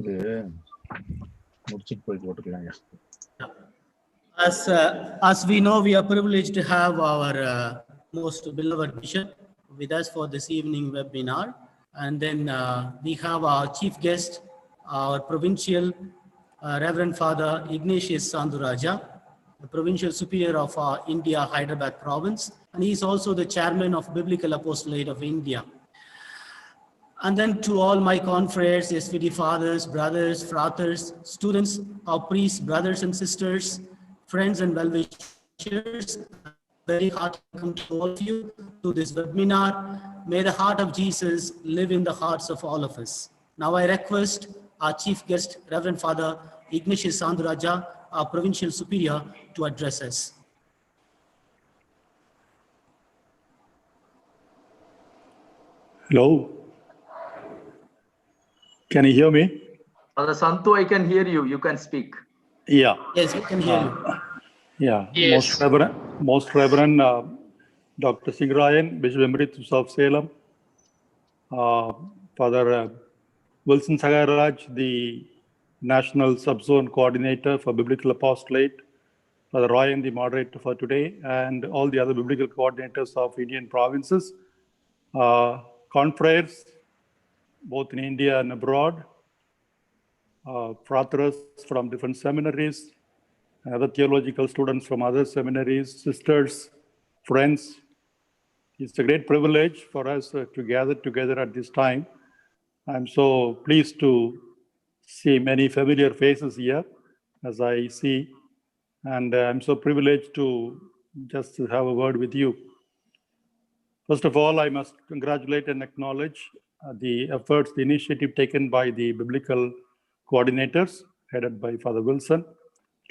சொல்லிட்டு முடிச்சிட்டு போய் போட்டுக்கலாங்க. As we know, we are privileged to have our most beloved bishop with us for this evening webinar. And then we have our chief guest, our provincial Reverend Father Ignatius Sanduraja, the provincial superior of India, Hyderabad province. And he is also the chairman of Biblical Apostolate of India. And then to all my confreres, SVD fathers, brothers, fratres, students, our priests, brothers and sisters, friends and well-wishers, very hearty welcome to all of you to this webinar. May the heart of Jesus live in the hearts of all of us. Now I request our chief guest, Reverend Father Ignatius Sanduraja, our provincial superior, to address us. Hello. Can you hear me? Father Santu, I can hear you. You can speak. Yeah. Yes, we can hear you. Yeah. Yes. Most Reverend Dr. Singarayan, Bishop Emeritus of Salem, Father Wilson Sagaraj, the National Subzone Coordinator for Biblical Apostolate, Father Ryan, the moderator for today, and all the other biblical coordinators of Indian provinces, confreres, both in India and abroad, fratres from different seminaries, other theological students from other seminaries, sisters, friends. It's a great privilege for us to gather together at this time. I'm so pleased to see many familiar faces here, as I see, and I'm so privileged to just have a word with you. First of all, I must congratulate and acknowledge the efforts, the initiative taken by the biblical coordinators, headed by Father Wilson,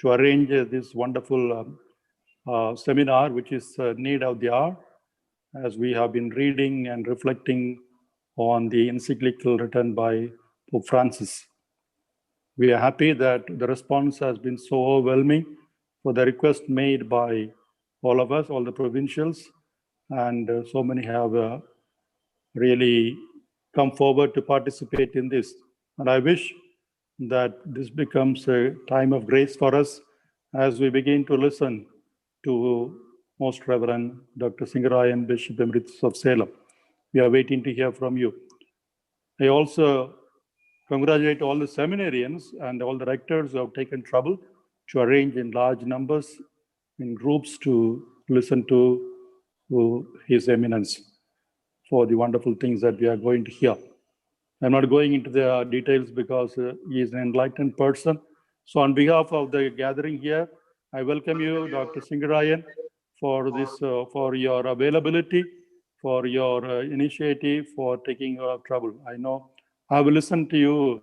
to arrange this wonderful seminar, which is need of the hour, as we have been reading and reflecting on the encyclical written by Pope Francis. We are happy that the response has been so overwhelming for the request made by all of us, all the provincials, and so many have really come forward to participate in this. And I wish that this becomes a time of grace for us as we begin to listen to Most Reverend Dr. Singarayan, Bishop Emeritus of Salem. We are waiting to hear from you. I also congratulate all the seminarians and all the rectors who have taken trouble to arrange in large numbers in groups to listen to His Eminence for the wonderful things that we are going to hear. I'm not going into the details because he is an enlightened person. So on behalf of the gathering here, I welcome you, Dr. Singarayan, for this, for your availability, for your initiative, for taking your trouble. I know I will listen to you.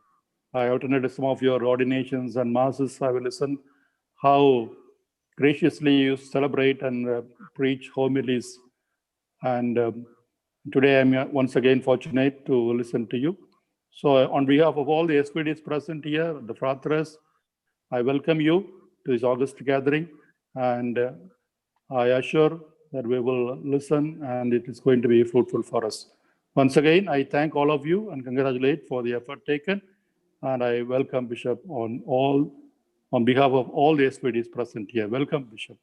I attended some of your ordinations and masses. I will listen how graciously you celebrate and preach homilies. And today I'm once again fortunate to listen to you. So on behalf of all the SPDs present here, the fratres, I welcome you to this August gathering, and I assure that we will listen and it is going to be fruitful for us. Once again, I thank all of you and congratulate for the effort taken, and I welcome Bishop on behalf of all the SPDs present here. Welcome, Bishop.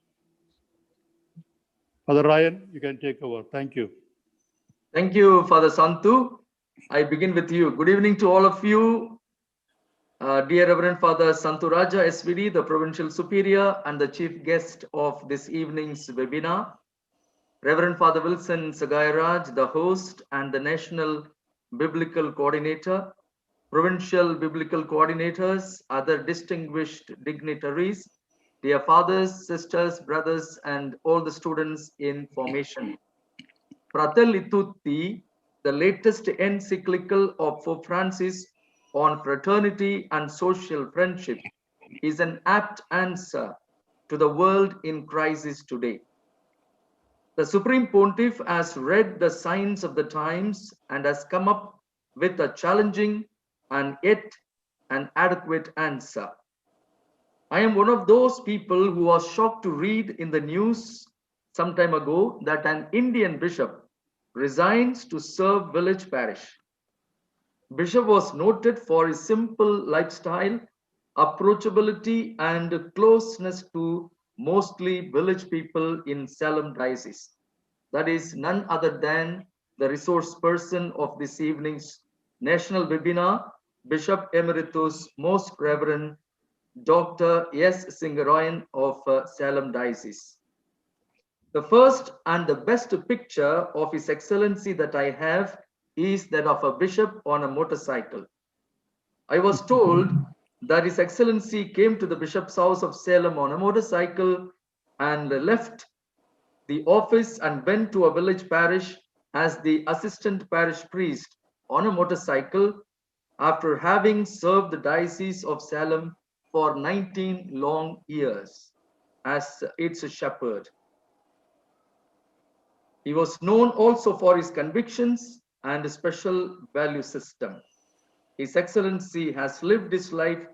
Father Ryan, you can take over. Thank you. Thank you, Father Santu. I begin with you. Good evening to all of you. Dear Reverend Father Santuraja SVD, the Provincial Superior and the Chief Guest of this evening's webinar. Reverend Father Wilson Sagayaraj, the host and the National Biblical Coordinator. Provincial Biblical Coordinators, other distinguished dignitaries, dear fathers, sisters, brothers, and all the students in formation. Fratelli Tutti, the latest encyclical of Pope Francis on fraternity and social friendship, is an apt answer to the world in crisis today. The Supreme Pontiff has read the signs of the times and has come up with a challenging and yet an adequate answer. I am one of those people who was shocked to read in the news some time ago that an Indian bishop resigns to serve village parish. Bishop was noted for his simple lifestyle, approachability, and closeness to mostly village people in Salem Diocese. That is none other than the resource person of this evening's national webinar, Bishop Emeritus Most Reverend Dr. S. Singarayan of Salem Diocese. The first and the best picture of His Excellency that I have is that of a bishop on a motorcycle. I was told that His Excellency came to the Bishop's house of Salem on a motorcycle and left the office and went to a village parish as the assistant parish priest on a motorcycle after having served the Diocese of Salem for 19 long years as its shepherd. He was known also for his convictions and special value system. His Excellency has lived his life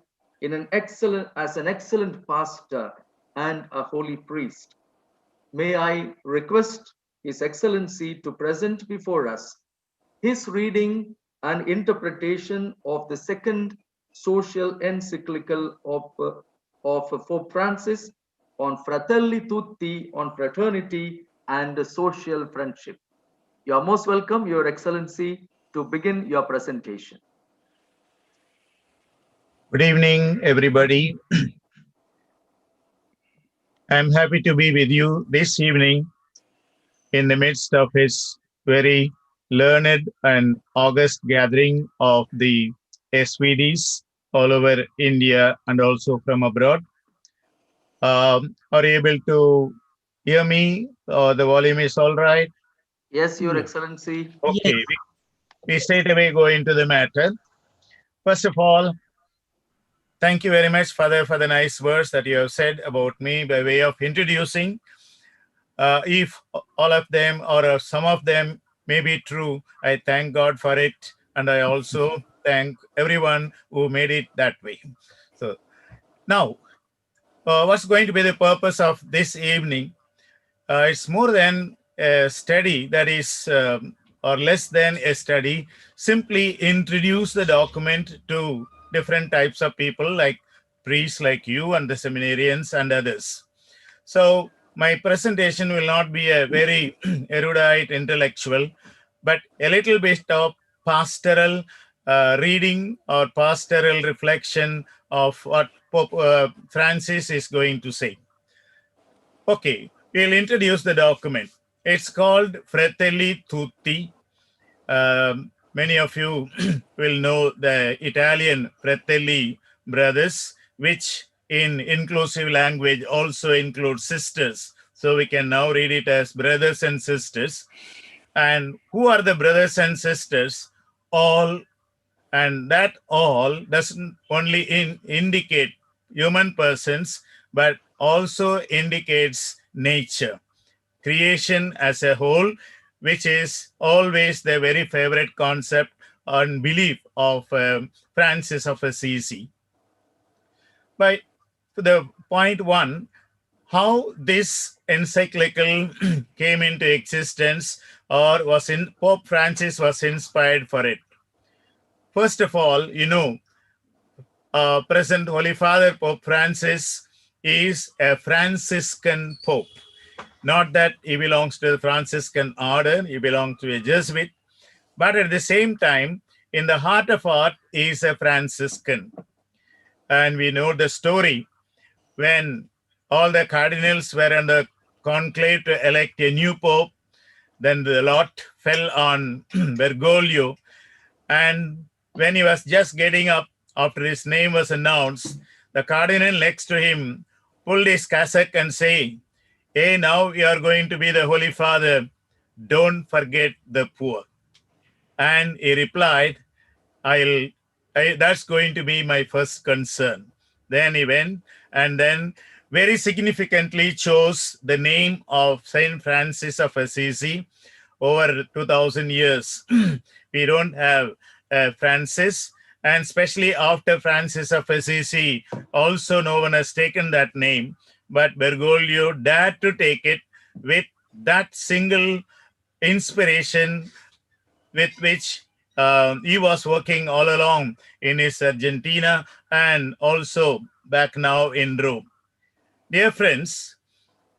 as an excellent pastor and a holy priest. May I request His Excellency to present before us his reading and interpretation of the second social encyclical of Pope Francis on Fratelli Tutti, on fraternity and social friendship. You are most welcome, Your Excellency, to begin your presentation. Good evening, everybody. I'm happy to be with you this evening in the midst of his very learned and august gathering of the SVDs all over India and also from abroad. Are you able to hear me? The volume is all right? Yes, Your Excellency. Okay, we straight away go into the matter. First of all, thank you very much, Father, for the nice words that you have said about me by way of introducing. If all of them or some of them may be true, I thank God for it. And I also thank everyone who made it that way. So now, what's going to be the purpose of this evening? It's more than a study, that is, or less than a study. Simply introduce the document to different types of people like priests like you and the seminarians and others. So my presentation will not be a very erudite intellectual, but a little bit of pastoral reading or pastoral reflection of what Pope Francis is going to say. Okay, we'll introduce the document. It's called Fratelli Tutti. Many of you will know the Italian Fratelli, brothers, which in inclusive language also includes sisters. So we can now read it as brothers and sisters. And who are the brothers and sisters? All, and that all doesn't only indicate human persons, but also indicates nature, creation as a whole, which is always the very favorite concept and belief of Francis of Assisi. By the point one, how this encyclical came into existence or Pope Francis was inspired for it. First of all, you know, present Holy Father Pope Francis is a Franciscan Pope. Not that he belongs to the Franciscan order, he belongs to a Jesuit, but at the same time, in the heart of heart, he is a Franciscan. And we know the story when all the cardinals were in the conclave to elect a new pope, then the lot fell on Bergoglio. And when he was just getting up after his name was announced, the cardinal next to him pulled his cassock and said, "Hey, now you are going to be the Holy Father. Don't forget the poor." And he replied, that's going to be my first concern. Then he went and then very significantly chose the name of Saint Francis of Assisi. Over 2000 years, we don't have Francis, and especially after Francis of Assisi, also no one has taken that name. But Bergoglio dared to take it with that single inspiration with which he was working all along in his Argentina and also back now in Rome. Dear friends,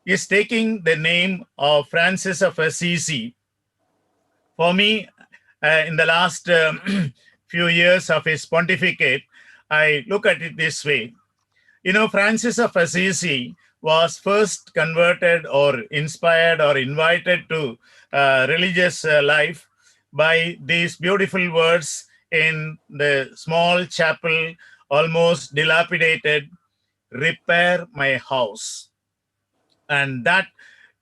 he is taking the name of Francis of Assisi. For me, in the last few years of his pontificate, I look at it this way. You know, Francis of Assisi was first converted or inspired or invited to religious life by these beautiful words in the small chapel, almost dilapidated, "Repair my house." And that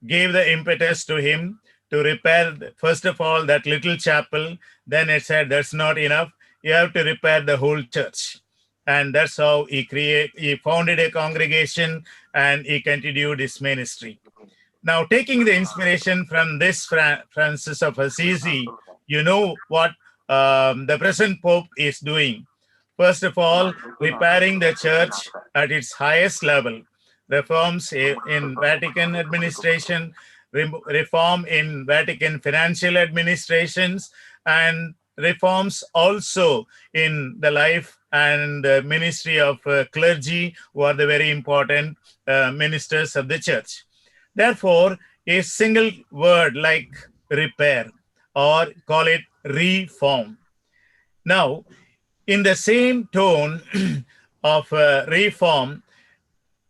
gave the impetus to him to repair, first of all, that little chapel. Then it said, that's not enough. You have to repair the whole church. And that's how he founded a congregation and he continued his ministry. Now, taking the inspiration from this Francis of Assisi, you know what the present Pope is doing. First of all, repairing the church at its highest level. Reforms in Vatican administration, reform in Vatican financial administrations, and reforms also in the life and ministry of clergy, who are the very important ministers of the church. Therefore, a single word like repair, or call it reform. Now, in the same tone of reform,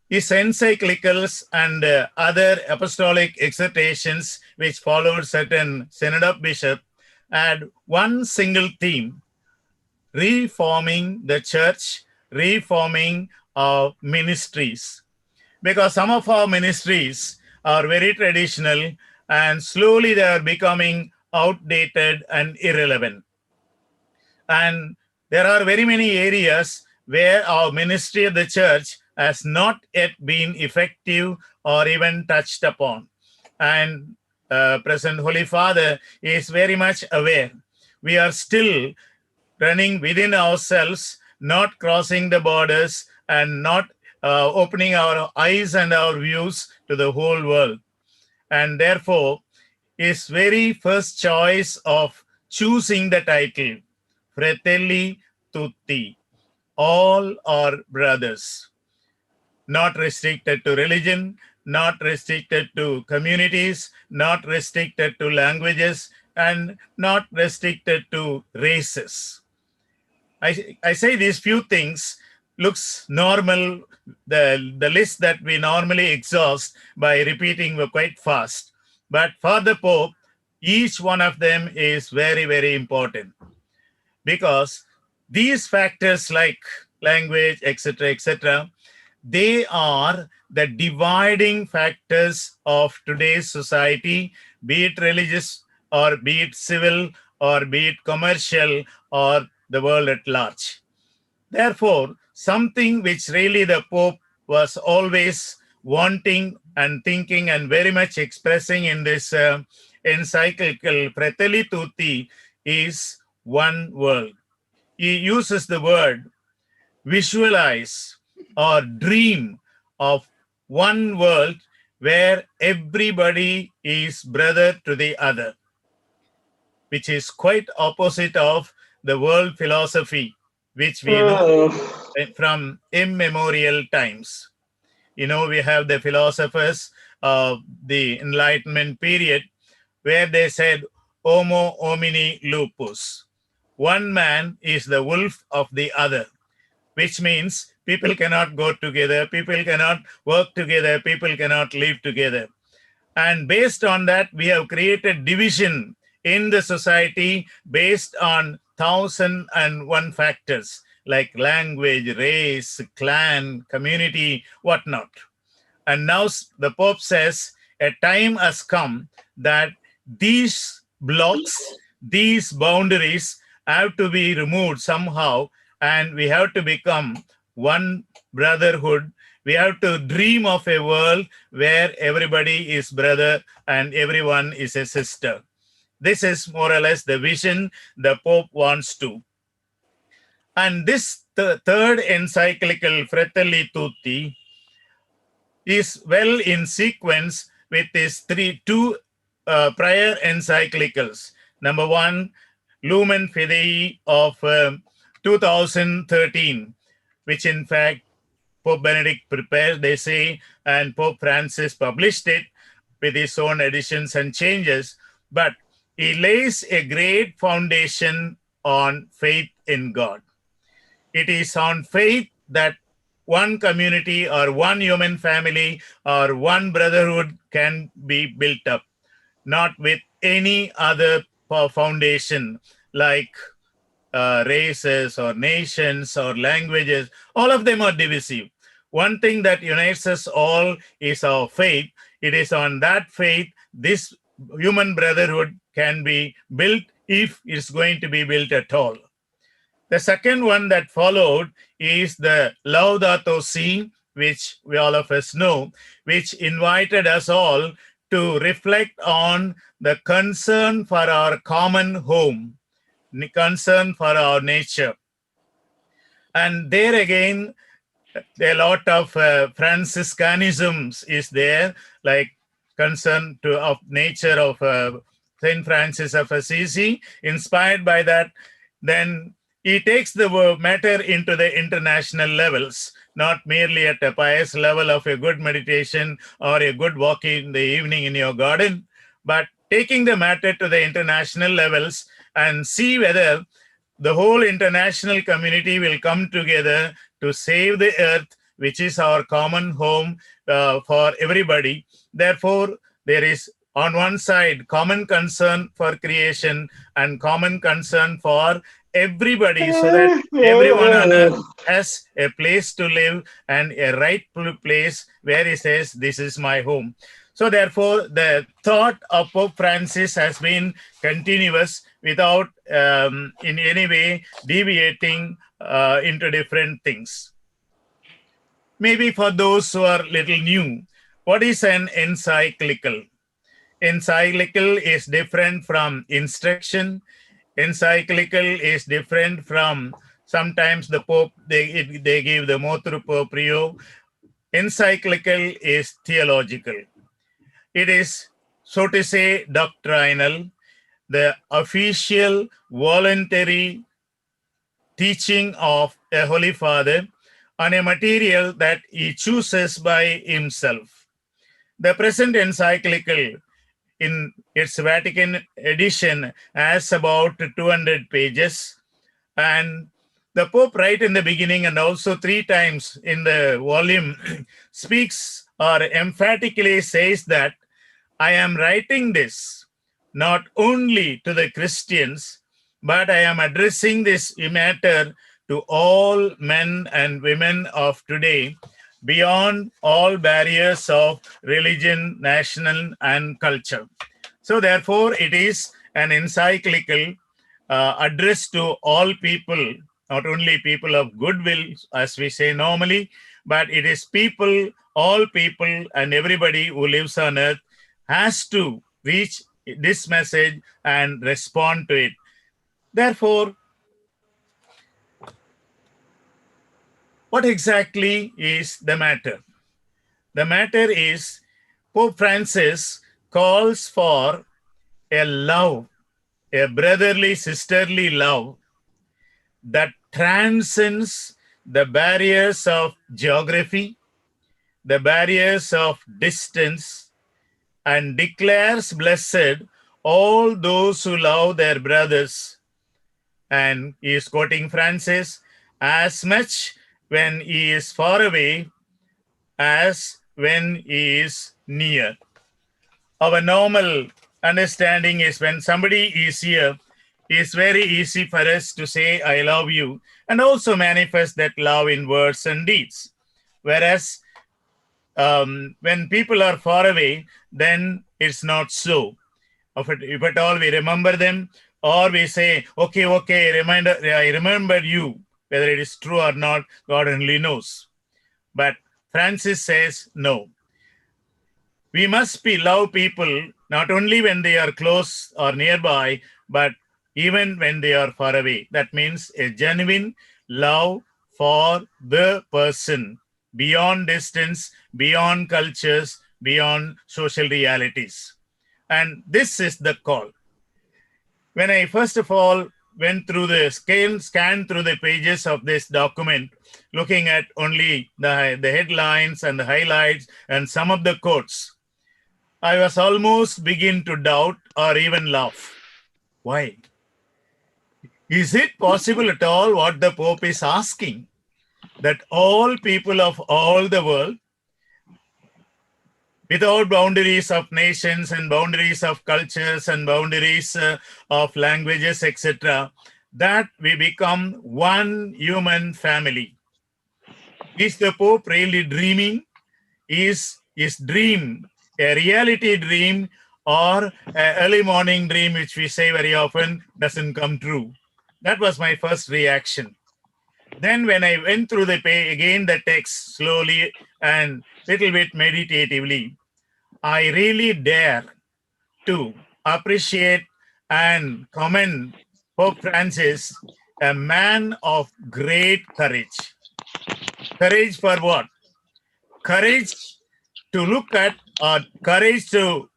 his encyclicals and other apostolic exhortations, which followed certain Synod of Bishops, had one single theme: reforming the church, reforming our ministries. Because some of our ministries are very traditional and slowly they are becoming outdated and irrelevant. And there are very many areas where our ministry of the church has not yet been effective or even touched upon. And Present Holy Father is very much aware. We are still running within ourselves, not crossing the borders and not opening our eyes and our views to the whole world. And therefore, his very first choice of choosing the title, Fratelli Tutti, all are brothers, not restricted to religion, not restricted to communities, not restricted to languages, and not restricted to races. I say these few things looks normal, the list that we normally exhaust by repeating quite fast. But for the Pope, each one of them is very, very important, because these factors like language, etc., they are the dividing factors of today's society, be it religious or be it civil or be it commercial or the world at large. Therefore, something which really the Pope was always wanting and thinking and very much expressing in this encyclical Fratelli Tutti is one world. He uses the word visualize or dream of one world where everybody is brother to the other, which is quite opposite of the world philosophy, which we know from immemorial times. You know, we have the philosophers of the Enlightenment period where they said, homo homini lupus. One man is the wolf of the other, which means people cannot go together, people cannot work together, people cannot live together. And based on that, we have created division in the society based on 1,001 factors like language, race, clan, community, whatnot. And now the Pope says a time has come that these blocks, these boundaries have to be removed somehow, and we have to become one brotherhood. We have to dream of a world where everybody is brother and everyone is a sister. This is more or less the vision the Pope wants to. And this third encyclical, Fratelli Tutti, is well in sequence with these two prior encyclicals. Number one, Lumen Fidei of 2013, which in fact Pope Benedict prepared, they say, and Pope Francis published it with his own additions and changes. But he lays a great foundation on faith in God. It is on faith that one community or one human family or one brotherhood can be built up, not with any other foundation like races or nations or languages. All of them are divisive. One thing that unites us all is our faith. It is on that faith this human brotherhood can be built, if it's going to be built at all. The second one that followed is the Laudato Si, which we all of us know, which invited us all to reflect on the concern for our common home, concern for our nature. And there again, a lot of Franciscanisms is there, like concern of nature of Saint Francis of Assisi. Inspired by that, then he takes the matter into the international levels, not merely at a pious level of a good meditation or a good walk in the evening in your garden, but taking the matter to the international levels and see whether the whole international community will come together to save the earth, which is our common home for everybody. Therefore, there is on one side common concern for creation and common concern for everybody, so that everyone on earth has a place to live and a rightful place where he says, this is my home. So therefore, the thought of Pope Francis has been continuous without in any way deviating into different things. Maybe for those who are little new, what is an encyclical? Encyclical is different from instruction. Encyclical is different from, sometimes the Pope, they give the motu proprio. Encyclical is theological. It is, so to say, doctrinal, the official, voluntary teaching of a Holy Father on a material that he chooses by himself. The present encyclical, in its Vatican edition, has about 200 pages, and the Pope, right in the beginning and also 3 times in the volume, speaks or emphatically says that I am writing this not only to the Christians, but I am addressing this matter to all men and women of today, beyond all barriers of religion, national, and culture. So therefore, it is an encyclical addressed to all people, not only people of goodwill, as we say normally, but it is people, all people, and everybody who lives on earth has to reach this message and respond to it. Therefore, what exactly is the matter? The matter is Pope Francis calls for a love, a brotherly, sisterly love that transcends the barriers of geography, the barriers of distance, and declares blessed all those who love their brothers. And he is quoting Francis, as much when he is far away as when he is near. Our normal understanding is when somebody is here, it's very easy for us to say, I love you, and also manifest that love in words and deeds. Whereas when people are far away, then it's not so. If at all we remember them, or we say, okay, I remember you, whether it is true or not, God only knows. But Francis says, no. We must love people not only when they are close or nearby, but even when they are far away. That means a genuine love for the person, beyond distance, beyond cultures, beyond social realities. And this is the call. when I first of all went through the scan through the pages of this document, looking at only the headlines and the highlights and some of the quotes, I was almost begin to doubt or even laugh. Why? Is it possible at all what the Pope is asking, that all people of all the world, without boundaries of nations and boundaries of cultures and boundaries of languages, etc., that we become one human family? Is the Pope really dreaming? Is his dream a reality dream or an early morning dream, which we say very often doesn't come true? That was my first reaction. Then when I went through the page, again the text slowly and little bit meditatively, I really dare to appreciate and commend Pope Francis, a man of great courage. Courage for what? Courage to look at, or courage to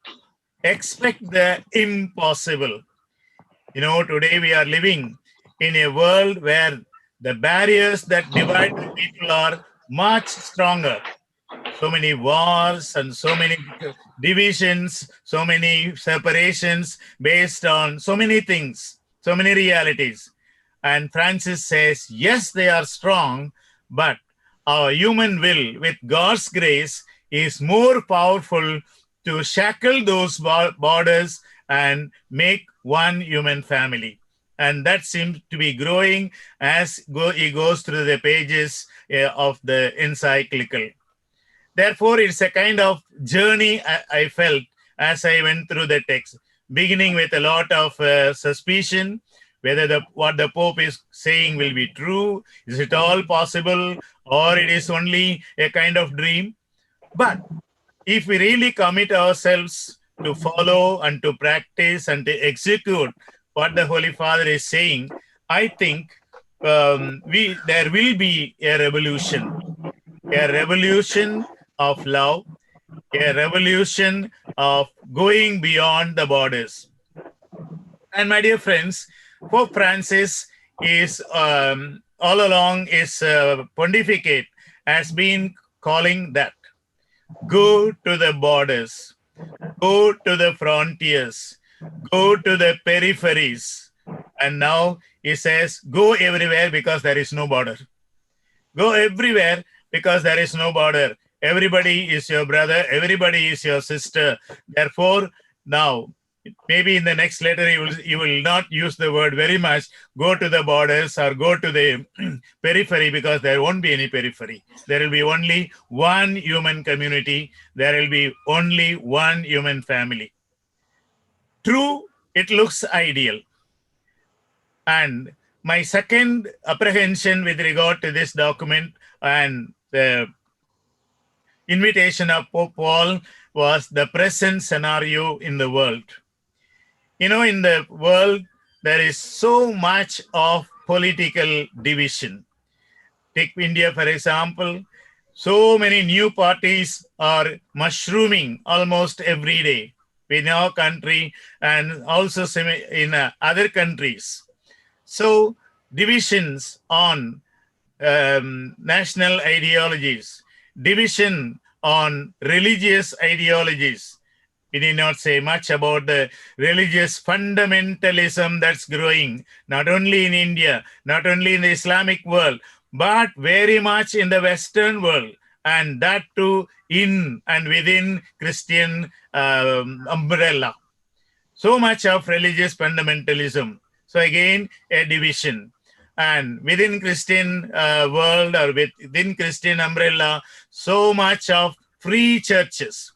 expect the impossible. You know, today we are living in a world where the barriers that divide the people are much stronger. So many wars and so many divisions, so many separations based on so many things, so many realities. And Francis says, yes, they are strong, but our human will, with God's grace, is more powerful to shackle those borders and make one human family. And that seems to be growing as he goes through the pages of the encyclical. Therefore, it's a kind of journey I felt as I went through the text, beginning with a lot of suspicion, whether what the Pope is saying will be true, is it all possible, or it is only a kind of dream. But if we really commit ourselves to follow and to practice and to execute what the Holy Father is saying, I think there will be a revolution of love, a revolution of going beyond the borders. And my dear friends, Pope Francis is all along his pontificate has been calling that. Go to the borders, go to the frontiers, go to the peripheries. And now he says, go everywhere because there is no border. Go everywhere because there is no border. Everybody is your brother, everybody is your sister. Therefore, now, maybe in the next letter, you will not use the word very much, go to the borders or go to the periphery, because there won't be any periphery. There will be only one human community. There will be only one human family. True, it looks ideal. And my second apprehension with regard to this document and the invitation of Pope Paul was the present scenario in the world. You know, in the world, there is so much of political division. Take India, for example. So many new parties are mushrooming almost every day in our country and also in other countries. So divisions on national ideologies, division on religious ideologies. We need not say much about the religious fundamentalism that's growing, not only in India, not only in the Islamic world, but very much in the Western world, and that too in and within Christian umbrella. So much of religious fundamentalism. So again, a division. And within Christian world or within Christian umbrella, so much of free churches.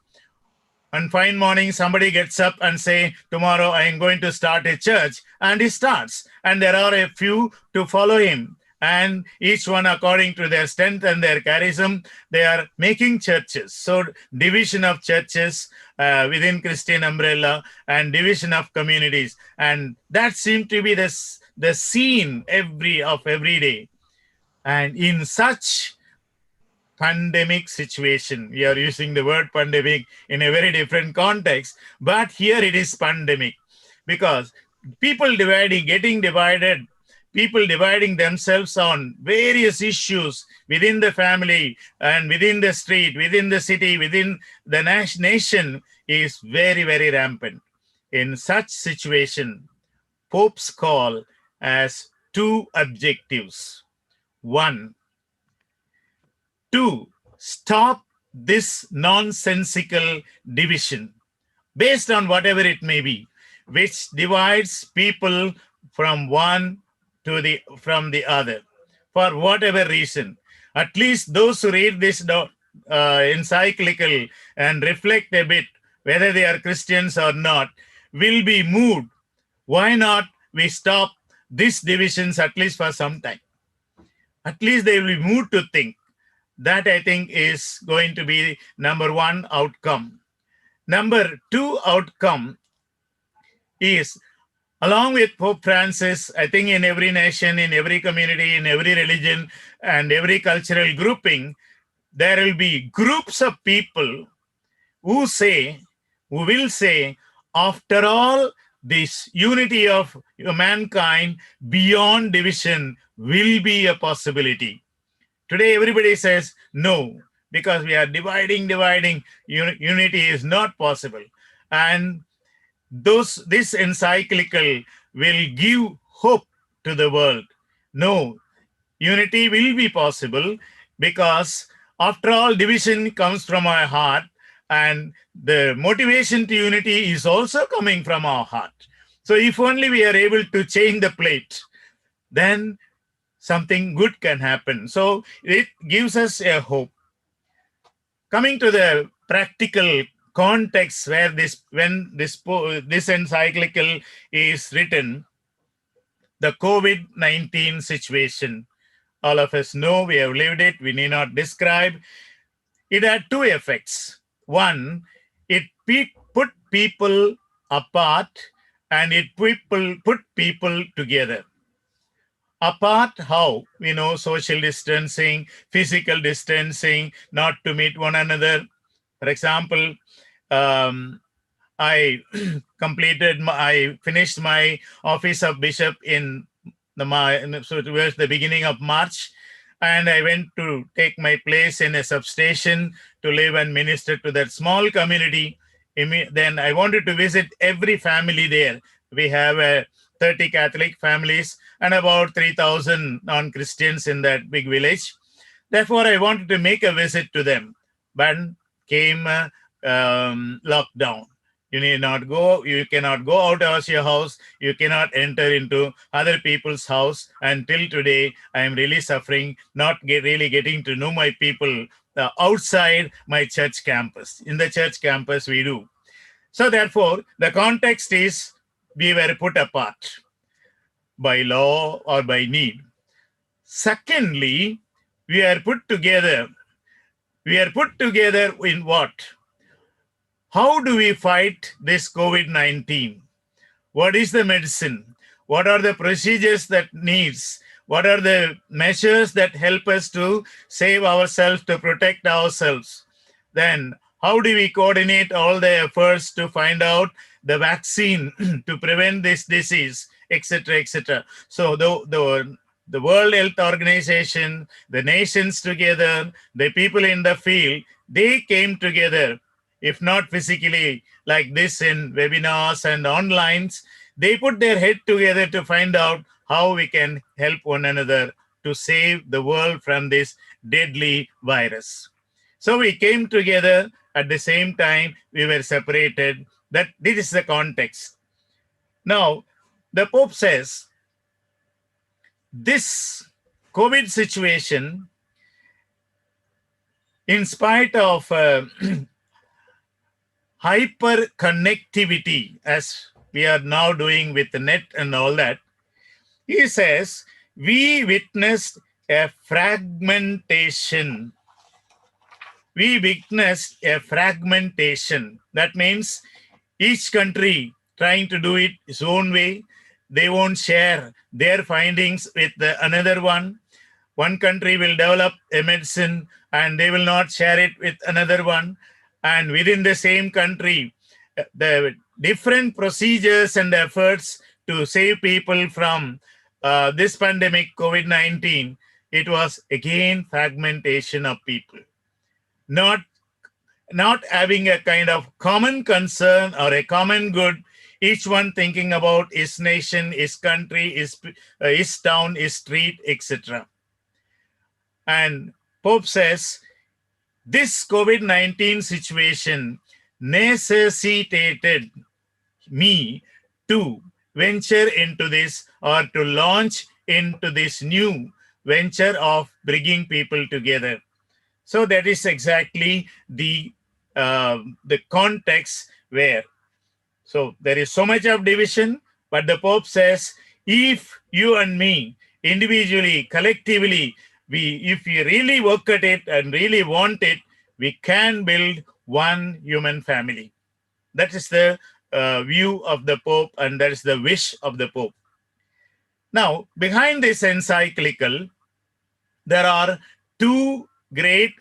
One fine morning, somebody gets up and say, tomorrow I am going to start a church. And he starts. And there are a few to follow him. And each one according to their strength and their charism, they are making churches. So division of churches within Christian umbrella and division of communities. And that seemed to be the scene every day. And in such pandemic situation, we are using the word pandemic in a very different context, but here it is pandemic, because people getting divided, people dividing themselves on various issues within the family and within the street, within the city, within the nation is very, very rampant. In such situation, Pope's call has two objectives. One, to stop this nonsensical division based on whatever it may be, which divides people from one to from the other for whatever reason. At least those who read this encyclical and reflect a bit, whether they are Christians or not, will be moved. Why not we stop these divisions at least for some time? At least they will be moved to think. That, I think, is going to be number one outcome. Number two outcome is, along with Pope Francis, I think in every nation, in every community, in every religion, and every cultural grouping, there will be groups of people who will say, after all, this unity of mankind beyond division will be a possibility. Today, everybody says no, because we are dividing. Unity is not possible. And this encyclical will give hope to the world. No, unity will be possible, because after all, division comes from our heart, and the motivation to unity is also coming from our heart. So if only we are able to change the plate, then something good can happen. So it gives us a hope. Coming to the practical context where when this encyclical is written, the COVID-19 situation, all of us know, we have lived it, we need not describe. It had two effects. One, it put people apart, and it put people together. Apart, how? We know social distancing, physical distancing, not to meet one another. For example, I finished my office of bishop so towards the beginning of March, and I went to take my place in a substation to live and minister to that small community. Then I wanted to visit every family there. We have 30 Catholic families and about 3,000 non-Christians in that big village. Therefore, I wanted to make a visit to them, but came lockdown. You cannot go out of your house. You cannot enter into other people's house. Until today, I am really suffering, not really getting to know my people outside my church campus. In the church campus, we do. So therefore, the context is we were put apart by law or by need. Secondly, we are put together. We are put together in what? How do we fight this COVID-19? What is the medicine? What are the procedures that needs? What are the measures that help us to save ourselves, to protect ourselves? Then how do we coordinate all the efforts to find out the vaccine to prevent this disease, etc., etc.? So the World Health Organization, the nations together, the people in the field, they came together. If not physically like this in webinars and online, they put their head together to find out how we can help one another to save the world from this deadly virus. So we came together at the same time, we were separated. This is the context. Now, the Pope says, this COVID situation, in spite of hyper connectivity, as we are now doing with the net and all that, he says, we witnessed a fragmentation. We witnessed a fragmentation. That means each country trying to do it its own way. They won't share their findings with another one. One country will develop a medicine and they will not share it with another one. And within the same country, the different procedures and efforts to save people from this pandemic, COVID-19, it was again fragmentation of people. Not having a kind of common concern or a common good, each one thinking about his nation, his country, his town, his street, etc. And Pope says, this COVID-19 situation necessitated me to venture into this, or to launch into this new venture of bringing people together. So that is exactly the context where. So there is so much of division, but the Pope says, if you and me, individually, collectively, if we really work at it and really want it, we can build one human family. That is the view of the Pope, and that is the wish of the Pope. Now, behind this encyclical, there are two great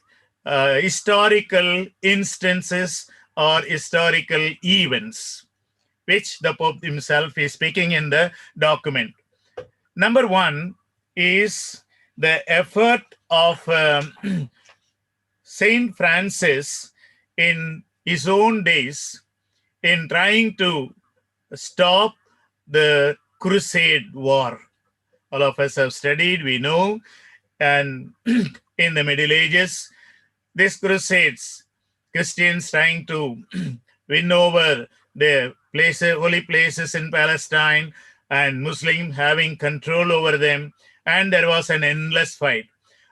historical instances or historical events, which the Pope himself is speaking in the document. Number one is the effort of Saint Francis in his own days in trying to stop the Crusade War. All of us have studied, we know, and in the Middle Ages, these crusades, Christians trying to win over the holy places in Palestine, and Muslims having control over them, and there was an endless fight.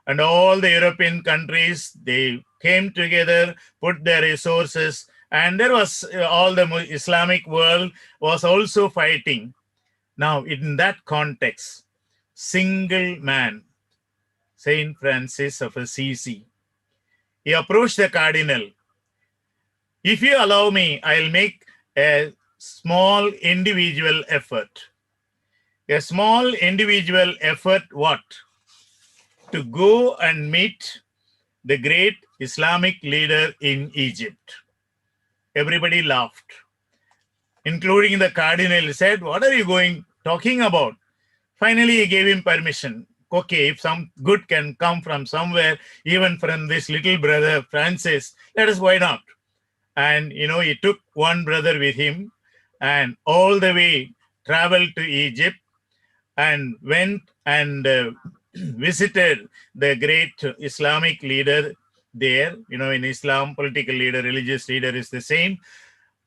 And all the European countries, they came together, put their resources, and there was all the Islamic world was also fighting. Now, in that context, single man, Saint Francis of Assisi, he approached the cardinal. If you allow me, I'll make a small individual effort. A small individual effort, what? To go and meet the great Islamic leader in Egypt. Everybody laughed, including the cardinal. He said, what are you talking about? Finally, he gave him permission. Okay, if some good can come from somewhere, even from this little brother, Francis, let us, why not? And, he took one brother with him and all the way traveled to Egypt and went and visited the great Islamic leader there. In Islam, political leader, religious leader is the same,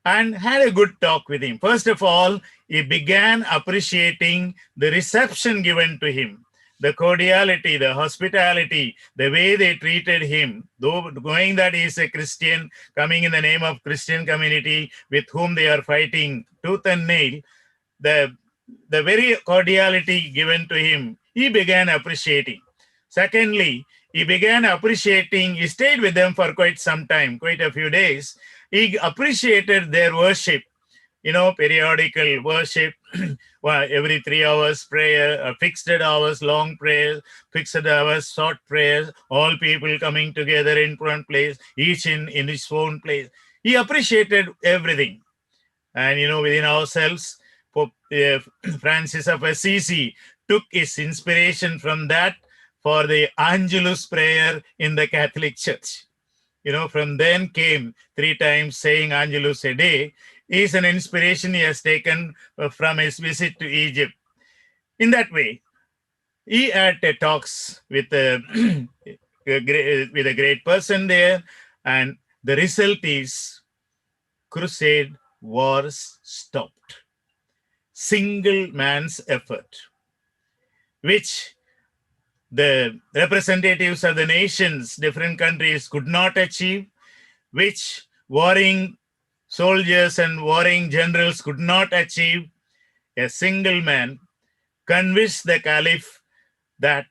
and had a good talk with him. First of all, he began appreciating the reception given to him, the cordiality, the hospitality, the way they treated him, though knowing that he is a Christian, coming in the name of Christian community with whom they are fighting tooth and nail, the very cordiality given to him, he began appreciating. Secondly, he began appreciating, he stayed with them for quite some time, quite a few days. He appreciated their worship, periodical worship, every 3 hours prayer, fixed hours, long prayers, fixed hours, short prayers, all people coming together in one place, each in his own place. He appreciated everything. And, within ourselves, Pope Francis of Assisi took his inspiration from that for the Angelus prayer in the Catholic Church. From then came 3 times saying Angelus a day is an inspiration he has taken from his visit to Egypt. In that way, he had talks with a great person there, and the result is crusade wars stopped. Single man's effort, which the representatives of the nations, different countries could not achieve, which warring soldiers and warring generals could not achieve. A single man convinced the Caliph that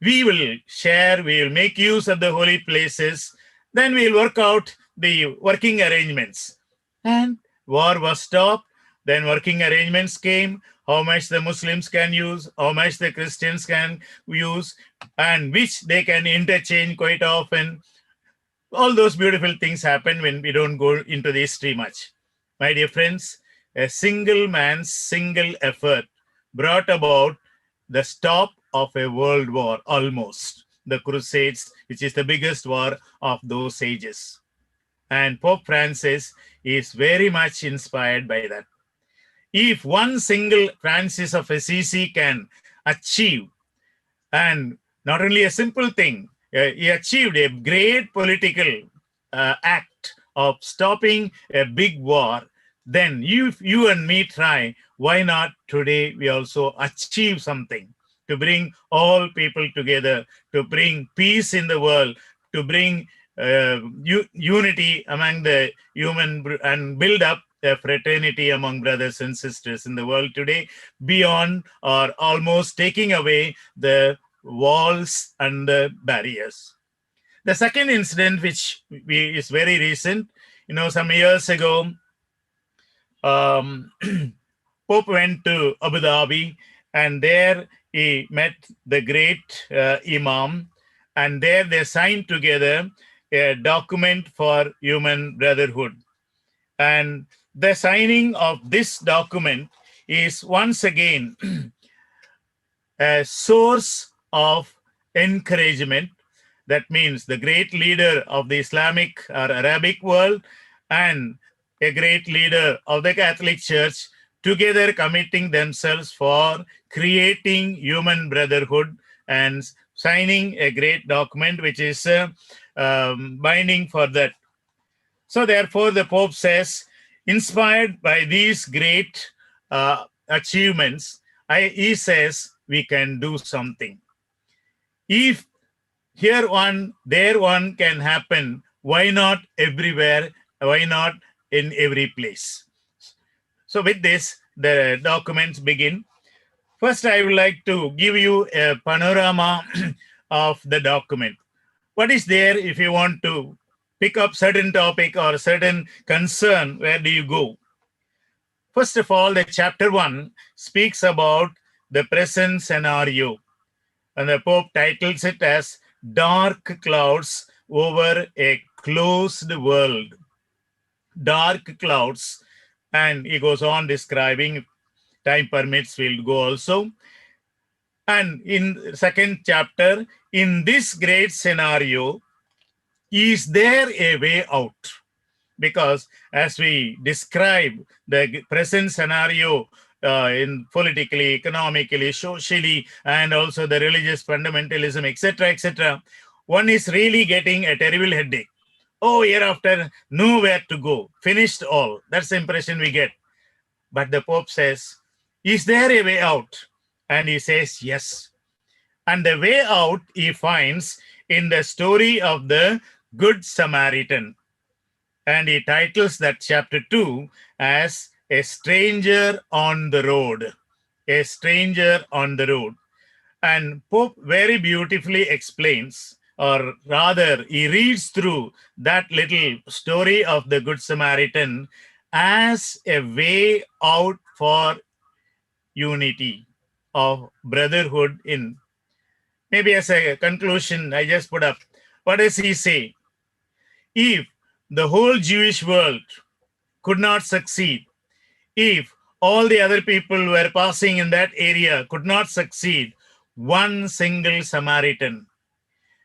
we will share, we will make use of the holy places, then we will work out the working arrangements. And war was stopped. Then working arrangements came, how much the Muslims can use, how much the Christians can use, and which they can interchange quite often. All those beautiful things happen when we don't go into the history much. My dear friends, a single man's single effort brought about the stop of a world war, almost, the Crusades, which is the biggest war of those ages. And Pope Francis is very much inspired by that. If one single Francis of Assisi can achieve, and not only a simple thing, he achieved a great political act of stopping a big war, then if you and me try, why not today we also achieve something to bring all people together, to bring peace in the world, to bring unity among the human and build up a fraternity among brothers and sisters in the world today, beyond or almost taking away the walls and the barriers. The second incident, which is very recent, some years ago, Pope went to Abu Dhabi, and there he met the great Imam, and there they signed together a document for human brotherhood. And the signing of this document is once again a source of encouragement. That means the great leader of the Islamic or Arabic world and a great leader of the Catholic Church together committing themselves for creating human brotherhood and signing a great document which is binding for that. So therefore, the Pope says, inspired by these great achievements, he says we can do something. If here one, there one can happen, why not everywhere? Why not in every place? So with this, the documents begin. First, I would like to give you a panorama of the document. What is there if you want to pick up certain topic or certain concern? Where do you go? First of all, the chapter 1 speaks about the present scenario, and the Pope titles it as Dark Clouds Over a Closed World. Dark clouds, and he goes on describing, if time permits, we'll go also. And in second chapter, in this great scenario, is there a way out? Because as we describe the present scenario in politically, economically, socially, and also the religious fundamentalism, etc., one is really getting a terrible headache. Oh, hereafter, nowhere to go, finished all. That's the impression we get. But the Pope says, is there a way out? And he says, yes. And the way out he finds in the story of the Good Samaritan. And he titles that chapter 2 as A Stranger on the Road. A Stranger on the Road. And Pope very beautifully explains, or rather, he reads through that little story of the Good Samaritan as a way out for unity of brotherhood in. Maybe as a conclusion, I just put up, what does he say? If the whole Jewish world could not succeed, if all the other people who were passing in that area could not succeed, one single Samaritan,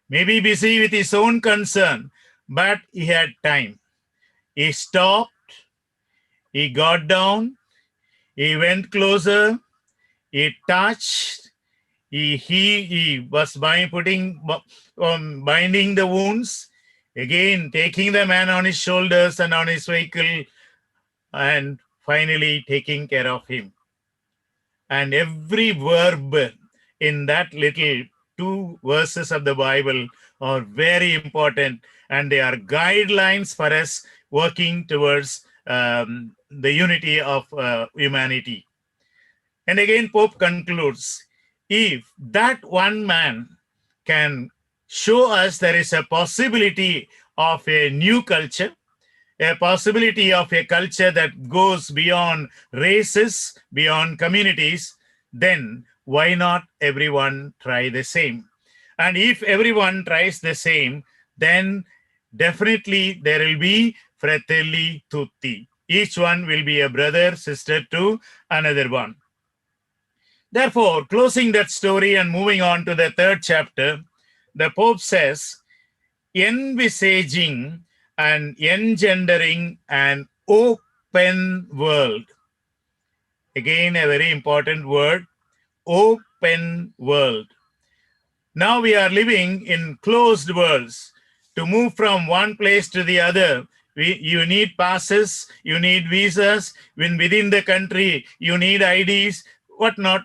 maybe busy with his own concern, but he had time. He stopped, he got down, he went closer, he touched, he was binding the wounds, again taking the man on his shoulders and on his vehicle, and finally taking care of him. And every verb in that little 2 verses of the Bible are very important, and they are guidelines for us working towards the unity of humanity. And again, Pope concludes, if that one man can show us there is a possibility of a new culture, a possibility of a culture that goes beyond races, beyond communities, then why not everyone try the same? And if everyone tries the same, then definitely there will be Fratelli Tutti. Each one will be a brother, sister to another one. Therefore, closing that story and moving on to the third chapter, the Pope says, envisaging and engendering an open world. Again, a very important word, open world. Now we are living in closed worlds. To move from one place to the other, you need passes, you need visas. When within the country, you need IDs, whatnot.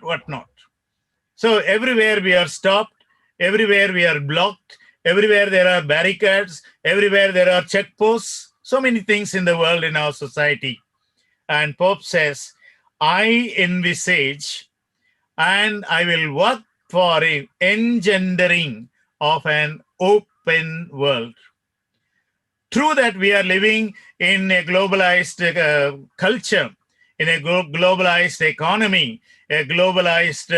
So everywhere we are stopped, everywhere we are blocked, everywhere there are barricades, everywhere there are checkposts, so many things in the world, in our society. And Pope says, I envisage and I will work for an engendering of an open world. True that we are living in a globalized culture, in a globalized economy, a globalized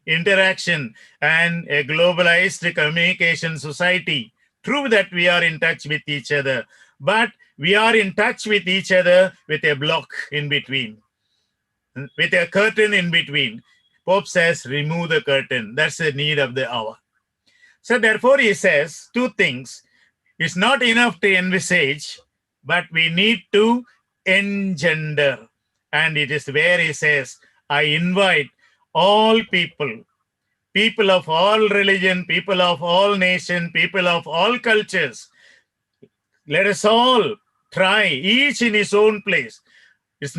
interaction, and a globalized communication society. True that we are in touch with each other, but we are in touch with each other with a block in between, with a curtain in between. Pope says, remove the curtain. That's the need of the hour. So therefore, he says two things. It's not enough to envisage, but we need to engender. And it is where he says, I invite all people, people of all religion, people of all nation, people of all cultures. Let us all try, each in his own place. It's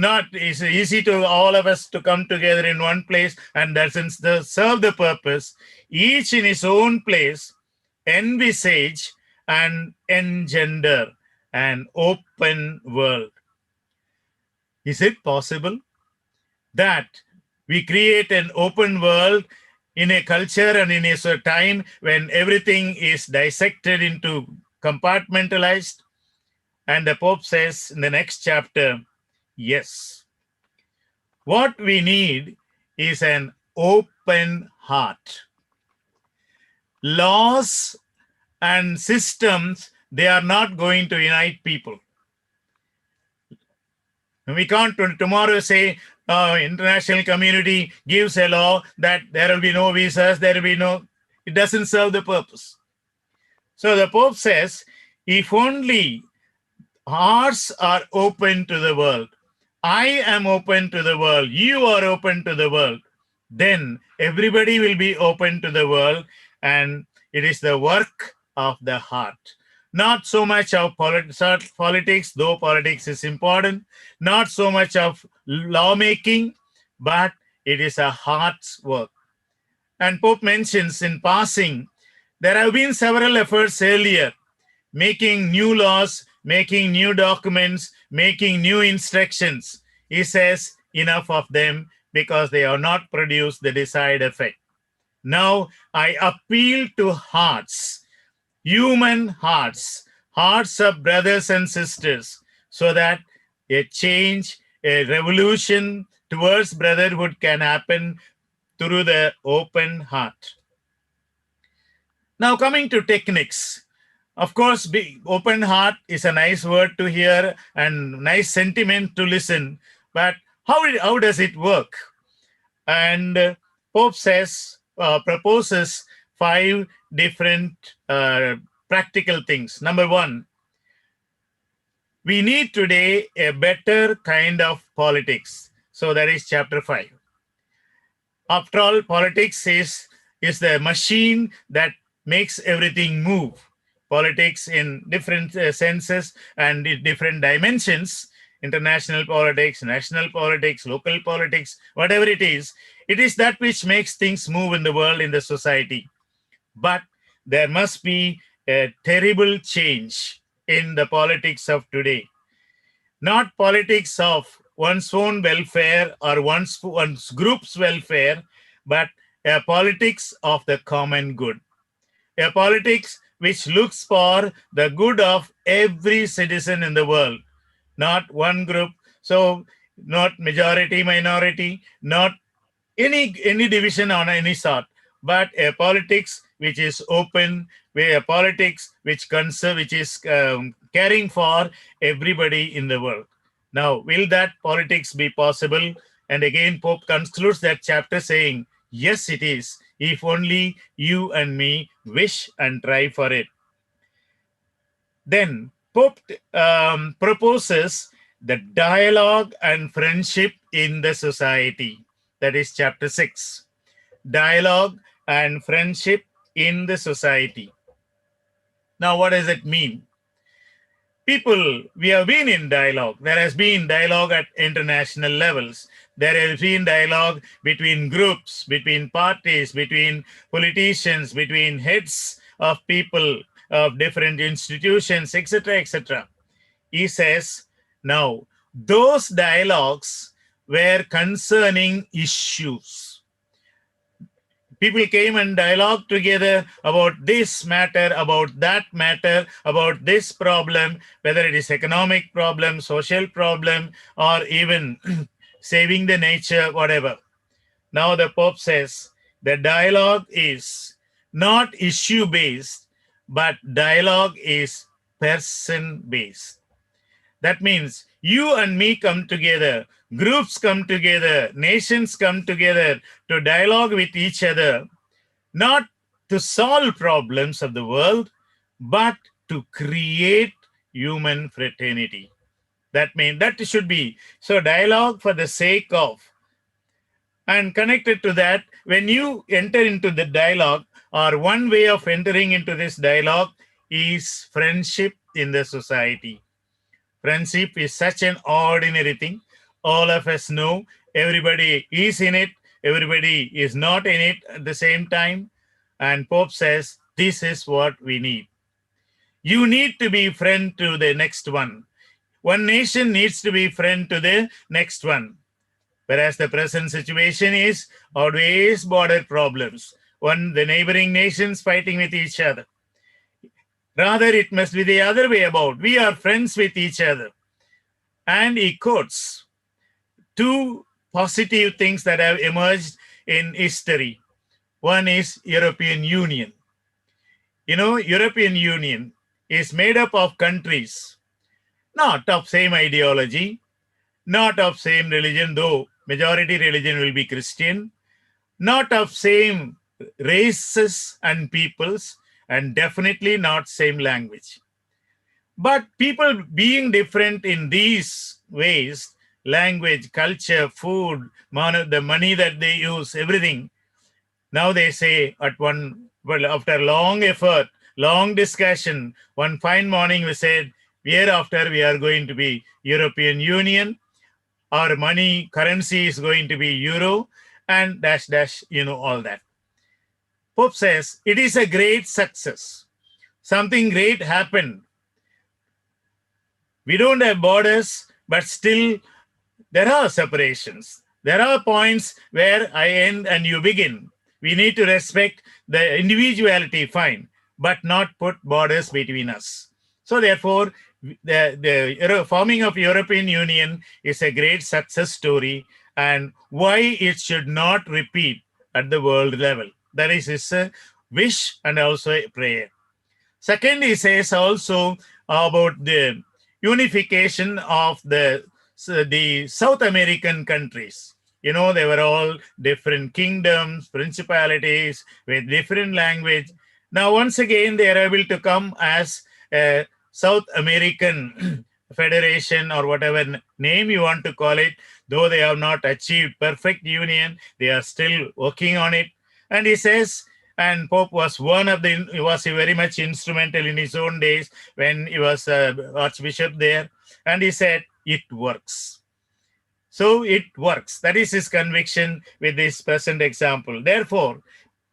easy to all of us to come together in one place, and doesn't serve the purpose. Each in his own place, envisage and engender an open world. Is it possible that we create an open world in a culture and in a time when everything is dissected into compartmentalized? And the Pope says in the next chapter, yes. What we need is an open heart. Laws and systems, they are not going to unite people. We can't tomorrow say, international community gives a law that there will be no visas, there will be no, it doesn't serve the purpose. So the Pope says, if only hearts are open to the world, I am open to the world, you are open to the world, then everybody will be open to the world, and it is the work of the heart. Not so much of politics, though politics is important, not so much of lawmaking, but it is a heart's work. And Pope mentions in passing, there have been several efforts earlier, making new laws, making new documents, making new instructions. He says enough of them because they are not produced the desired effect. Now I appeal to hearts, human hearts, hearts of brothers and sisters, so that a change, a revolution towards brotherhood can happen through the open heart. Now coming to techniques. Of course, open heart is a nice word to hear and nice sentiment to listen, but how does it work? And Pope says, proposes 5 different practical things. Number 1, we need today a better kind of politics. So that is chapter 5. After all, politics is the machine that makes everything move. Politics in different senses and in different dimensions, international politics, national politics, local politics, whatever it is that which makes things move in the world, in the society. But there must be a terrible change in the politics of today. Not politics of one's own welfare or one's group's welfare, but a politics of the common good. A politics which looks for the good of every citizen in the world, not one group. So not majority, minority, not any division on any sort, but a politics which is open, where a politics which is caring for everybody in the world. Now, will that politics be possible? And again, Pope concludes that chapter saying, yes, it is, if only you and me wish and try for it. Then Pope proposes the dialogue and friendship in the society. That is chapter 6. Dialogue and friendship in the society. Now, what does it mean? People, we have been in dialogue. There has been dialogue at international levels. There has been dialogue between groups, between parties, between politicians, between heads of people of different institutions, etc., etc. He says, now, those dialogues were concerning issues. People came and dialogued together about this matter, about that matter, about this problem, whether it is economic problem, social problem, or even saving the nature, whatever. Now the Pope says the dialogue is not issue-based, but dialogue is person-based. That means you and me come together, groups come together, nations come together to dialogue with each other, not to solve problems of the world, but to create human fraternity. That means that should be. So dialogue for the sake of. And connected to that, when you enter into the dialogue, or one way of entering into this dialogue is friendship in the society. Friendship is such an ordinary thing. All of us know everybody is in it, everybody is not in it at the same time. And Pope says, this is what we need. You need to be friend to the next one. One nation needs to be friend to the next one. Whereas the present situation is always border problems. The neighboring nations fighting with each other. Rather, it must be the other way about. We are friends with each other. And he quotes two positive things that have emerged in history. One is European Union. You know, European Union is made up of countries, not of same ideology, not of same religion, though majority religion will be Christian, not of same races and peoples, and definitely not same language. But people being different in these ways, language, culture, food, the money that they use, everything. Now they say after long effort, long discussion, one fine morning we said, hereafter we are going to be European Union, our money, currency is going to be euro, and dash, dash, all that. Pope says, it is a great success. Something great happened. We don't have borders, but still there are separations. There are points where I end and you begin. We need to respect the individuality, fine, but not put borders between us. So therefore, the forming of European Union is a great success story, and why it should not repeat at the world level. That is his wish and also a prayer. Second, he says also about the unification of the South American countries. They were all different kingdoms, principalities with different language. Now, once again, they are able to come as a South American Federation, or whatever name you want to call it. Though they have not achieved perfect union, they are still working on it. And he says, and Pope was he was very much instrumental in his own days when he was Archbishop there. And he said, it works. So it works. That is his conviction with this present example. Therefore,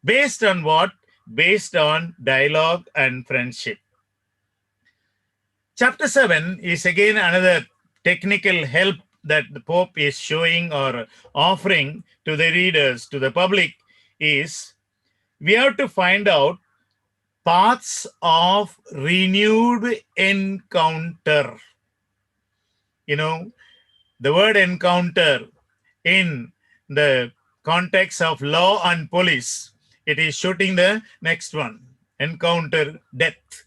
based on what? Based on dialogue and friendship. Chapter 7 is again another technical help that the Pope is showing or offering to the readers, to the public, is we have to find out paths of renewed encounter. The word encounter in the context of law and police, it is shooting the next one, encounter death.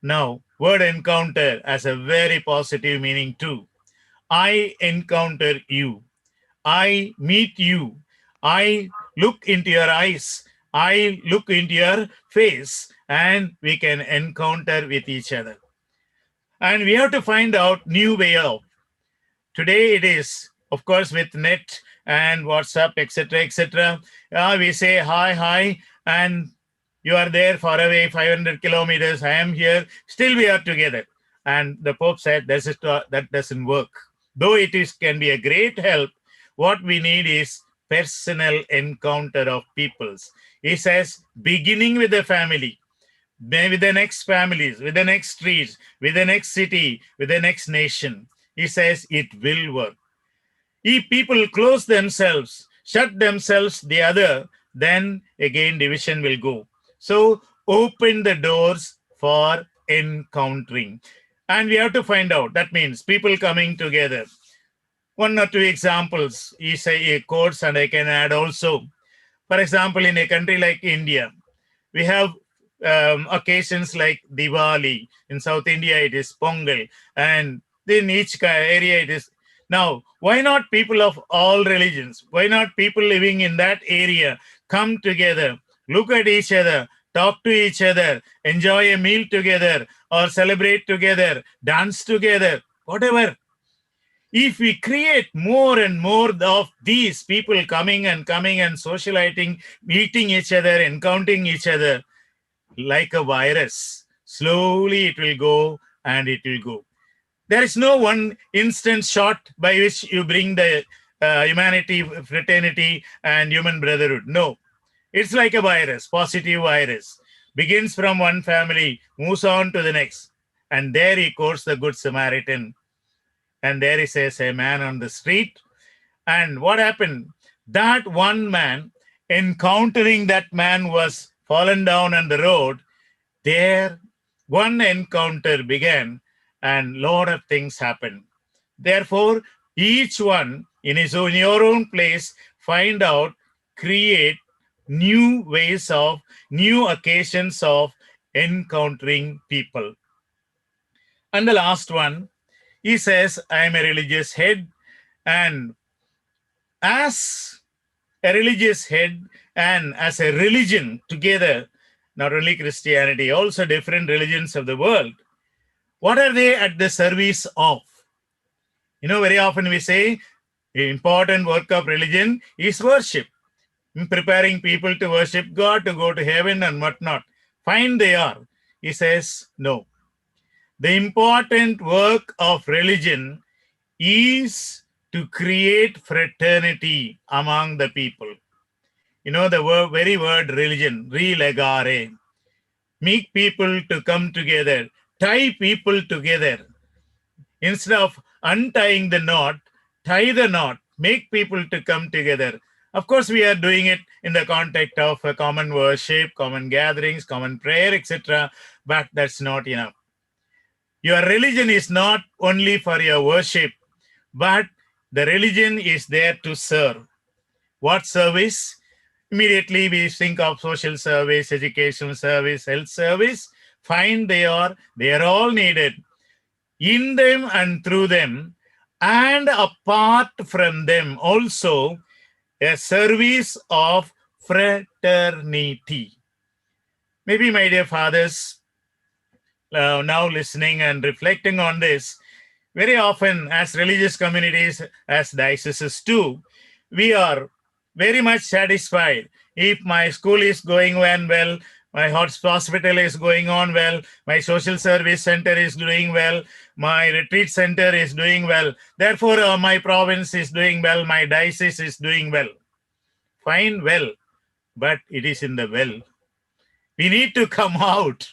Now, word encounter has a very positive meaning too. I encounter you. I meet you. I look into your eyes. I look into your face, and we can encounter with each other. And we have to find out new way of. Today it is, of course, with net and WhatsApp, etc., etc. We say hi, hi, and you are there far away, 500 kilometers. I am here. Still, we are together. And the Pope said that doesn't work. Though it is can be a great help, what we need is personal encounter of peoples. He says, beginning with the family, then with the next families, with the next streets, with the next city, with the next nation. He says it will work. If people close themselves, shut themselves the other, then again division will go. So open the doors for encountering. And we have to find out. That means people coming together. One or two examples he quotes, and I can add also. For example, in a country like India, we have occasions like Diwali. In South India, it is Pongal. And in each area, it is. Now, why not people of all religions? Why not people living in that area come together, look at each other, talk to each other, enjoy a meal together, or celebrate together, dance together, whatever. If we create more and more of these people coming and socializing, meeting each other, encountering each other, like a virus, slowly it will go and it will go. There is no one instant shot by which you bring the humanity, fraternity, and human brotherhood. No, it's like a virus, positive virus. Begins from one family, moves on to the next. And there he quotes the Good Samaritan. And there he says, a man on the street. And what happened? That one man, encountering that man was fallen down on the road. There, one encounter began, and lot of things happened. Therefore, each one in your own place, find out, create new ways of, new occasions of encountering people. And the last one, he says, I am a religious head, and as a religious head and as a religion together, not only Christianity, also different religions of the world, what are they at the service of? You know, very often we say the important work of religion is worship, preparing people to worship God, to go to heaven and whatnot. Fine, they are. He says, no. The important work of religion is to create fraternity among the people. You know, the very word religion, relegare, make people to come together, tie people together. Instead of untying the knot, tie the knot, make people to come together. Of course, we are doing it in the context of a common worship, common gatherings, common prayer, etc. But that's not enough. Your religion is not only for your worship, but the religion is there to serve. What service? Immediately we think of social service, educational service, health service. Fine, they are all needed. In them and through them, and apart from them also, a service of fraternity. Maybe, my dear fathers, now listening and reflecting on this, very often as religious communities, as dioceses too, we are very much satisfied if my school is going on well, my hospital is going on well, my social service center is doing well, my retreat center is doing well, therefore my province is doing well, my diocese is doing well. Fine, well, but it is in the well. We need to come out.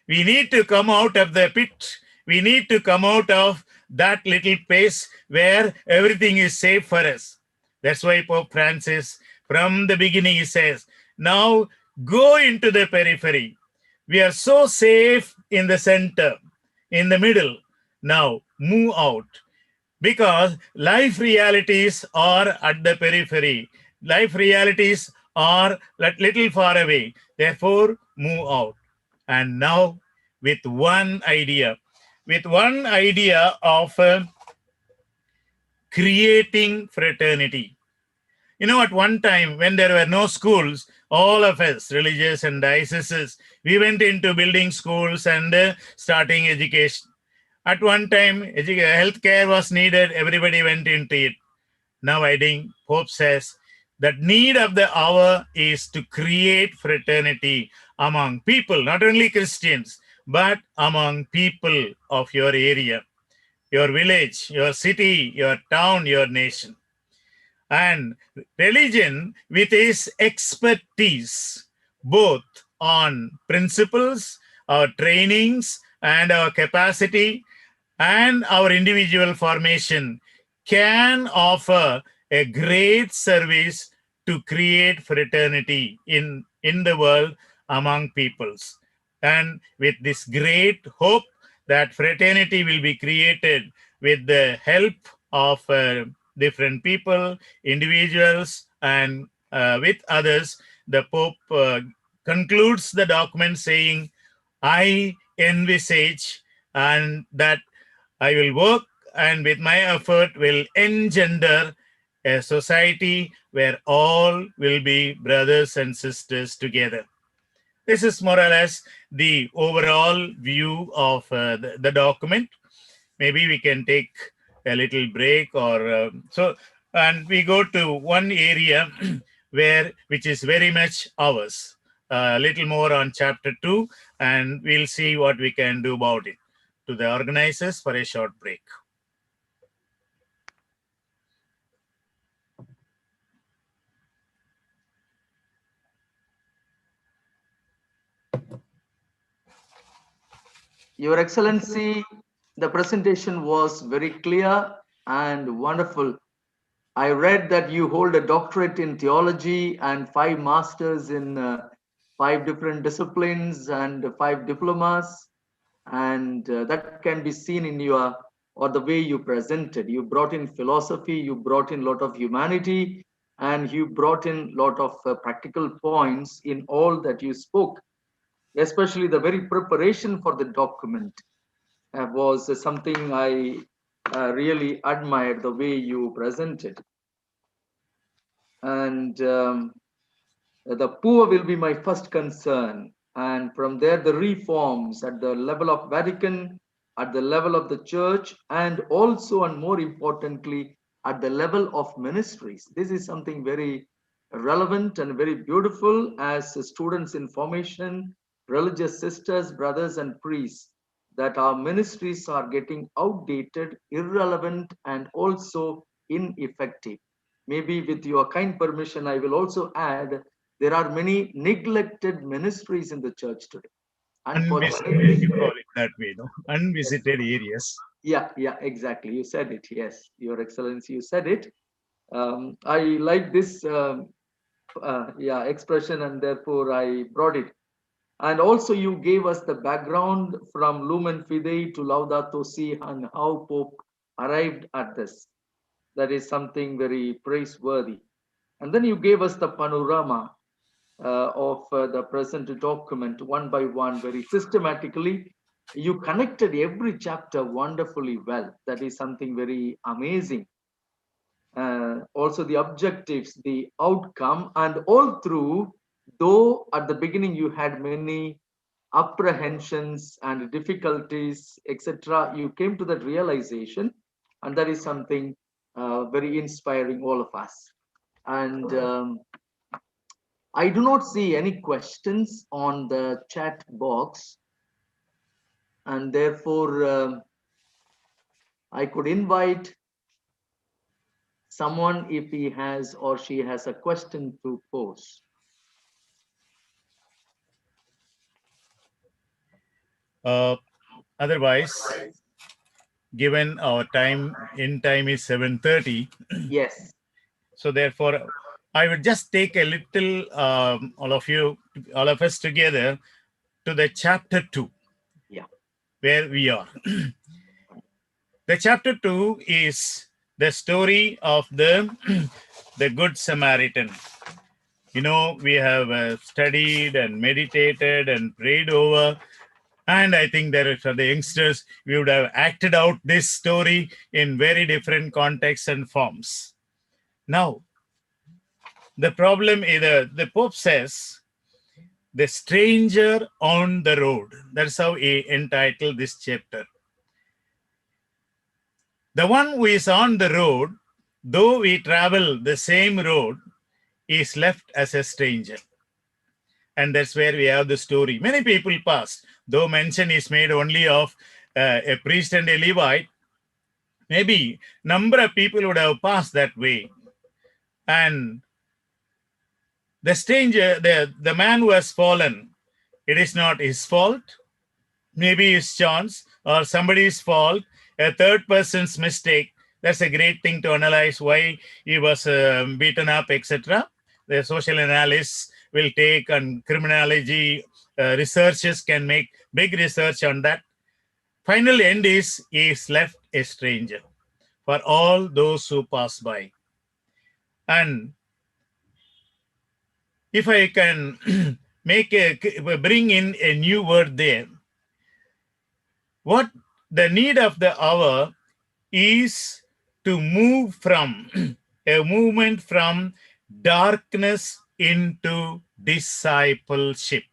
We need to come out of the pit. We need to come out of that little place where everything is safe for us. That's why Pope Francis, from the beginning, he says, now go into the periphery. We are so safe in the center, in the middle. Now move out. Because life realities are at the periphery. Life realities are a little far away. Therefore, move out. And now with one idea of creating fraternity. You know, at one time when there were no schools, all of us, religious and dioceses, we went into building schools and starting education. At one time, healthcare was needed, everybody went into it. Now, I think Pope says that need of the hour is to create fraternity among people, not only Christians, but among people of your area, your village, your city, your town, your nation. And religion, with its expertise, both on principles, our trainings, and our capacity, and our individual formation, can offer a great service to create fraternity in the world among peoples. And with this great hope that fraternity will be created with the help of different people, individuals, and with others, the Pope concludes the document saying, I envisage and that I will work and with my effort will engender a society where all will be brothers and sisters together. This is more or less the overall view of the document. Maybe we can take a little break or so, and we go to one area which is very much ours. A little more on chapter 2, and we'll see what we can do about it. To the organizers for a short break. Your Excellency, the presentation was very clear and wonderful. I read that you hold a doctorate in theology and 5 masters in 5 different disciplines and 5 diplomas. And that can be seen in your, or the way you presented. You brought in philosophy, you brought in a lot of humanity, and you brought in a lot of practical points in all that you spoke. Especially the very preparation for the document was something I really admired, the way you presented. And the poor will be my first concern. And from there, the reforms at the level of Vatican, at the level of the church, and also, and more importantly, at the level of ministries. This is something very relevant and very beautiful as students in formation, religious sisters, brothers, and priests, that our ministries are getting outdated, irrelevant, and also ineffective. Maybe with your kind permission, I will also add there are many neglected ministries in the church today. Unvisited, you call it that way, no? Unvisited areas. Yeah, exactly. You said it. Yes, Your Excellency, you said it. I like this expression, and therefore I brought it. And also you gave us the background from Lumen Fidei to Laudato Si and how Pope arrived at this. That is something very praiseworthy. And then you gave us the panorama of the present document one by one, very systematically. You connected every chapter wonderfully well. That is something very amazing. Also the objectives, the outcome, and all through, though at the beginning you had many apprehensions and difficulties, etc., you came to that realization, and that is something very inspiring all of us. And I do not see any questions on the chat box, and therefore I could invite someone if he has or she has a question to pose. Otherwise, given our time is 7:30. Yes. So therefore, I would just take a little, all of us together to the chapter 2. Yeah. Where we are. The chapter 2 is the story of the Good Samaritan. You know, we have studied and meditated and prayed over, And I think that for the youngsters, we would have acted out this story in very different contexts and forms. Now, the problem is the Pope says, the stranger on the road. That's how he entitled this chapter. The one who is on the road, though we travel the same road, is left as a stranger. And that's where we have the story. Many people passed, though mention is made only of a priest and a Levite. Maybe number of people would have passed that way. And the stranger, the man who has fallen, it is not his fault. Maybe his chance or somebody's fault, a third person's mistake. That's a great thing to analyze why he was beaten up, etc. The social analysts will take, and criminology researchers can make big research on that. Final end is he is left a stranger for all those who pass by. And if I can bring in a new word there, what the need of the hour is to move from a movement from darkness into discipleship.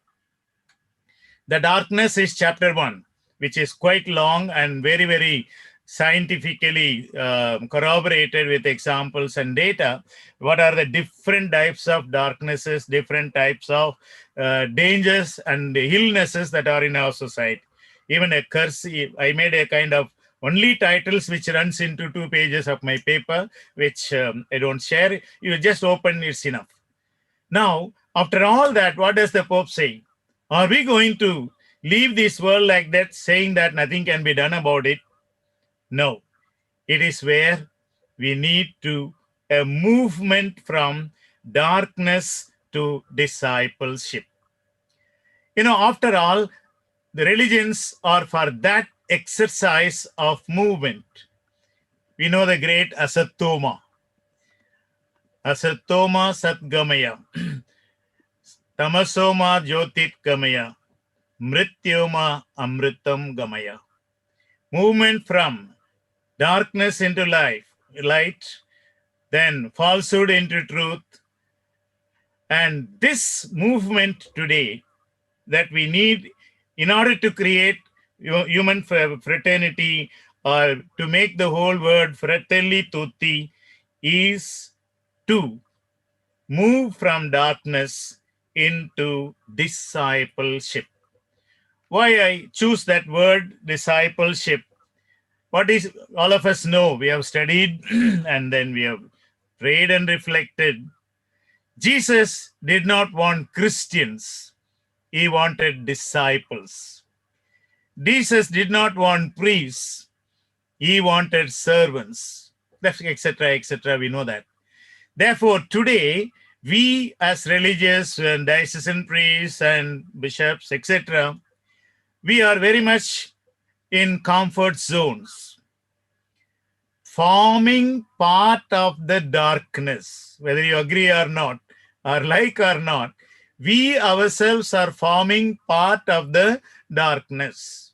The darkness is chapter 1, which is quite long and very, very scientifically corroborated with examples and data. What are the different types of darknesses, different types of dangers and illnesses that are in our society? Even a curse, I made a kind of only titles which runs into 2 pages of my paper, which I don't share. You just open, it's enough. Now, after all that, what does the Pope say? Are we going to leave this world like that, saying that nothing can be done about it? No. It is where we need to a movement from darkness to discipleship. After all, the religions are for that exercise of movement. We know the great Asatoma. Asatoma Satgamaya. Tamasoma Jyotit Gamaya. Mrityoma Amritam Gamaya. Movement from darkness into light, then falsehood into truth. And this movement today that we need in order to create human fraternity or to make the whole world fratelli tutti is to move from darkness into discipleship. Why I choose that word discipleship? What is all of us know? We have studied and then we have prayed and reflected. Jesus did not want Christians. He wanted disciples. Jesus did not want priests. He wanted servants, etc., etc. We know that. Therefore, today, we as religious and diocesan priests and bishops, etc., we are very much in comfort zones, forming part of the darkness, whether you agree or not, or like or not, we ourselves are forming part of the darkness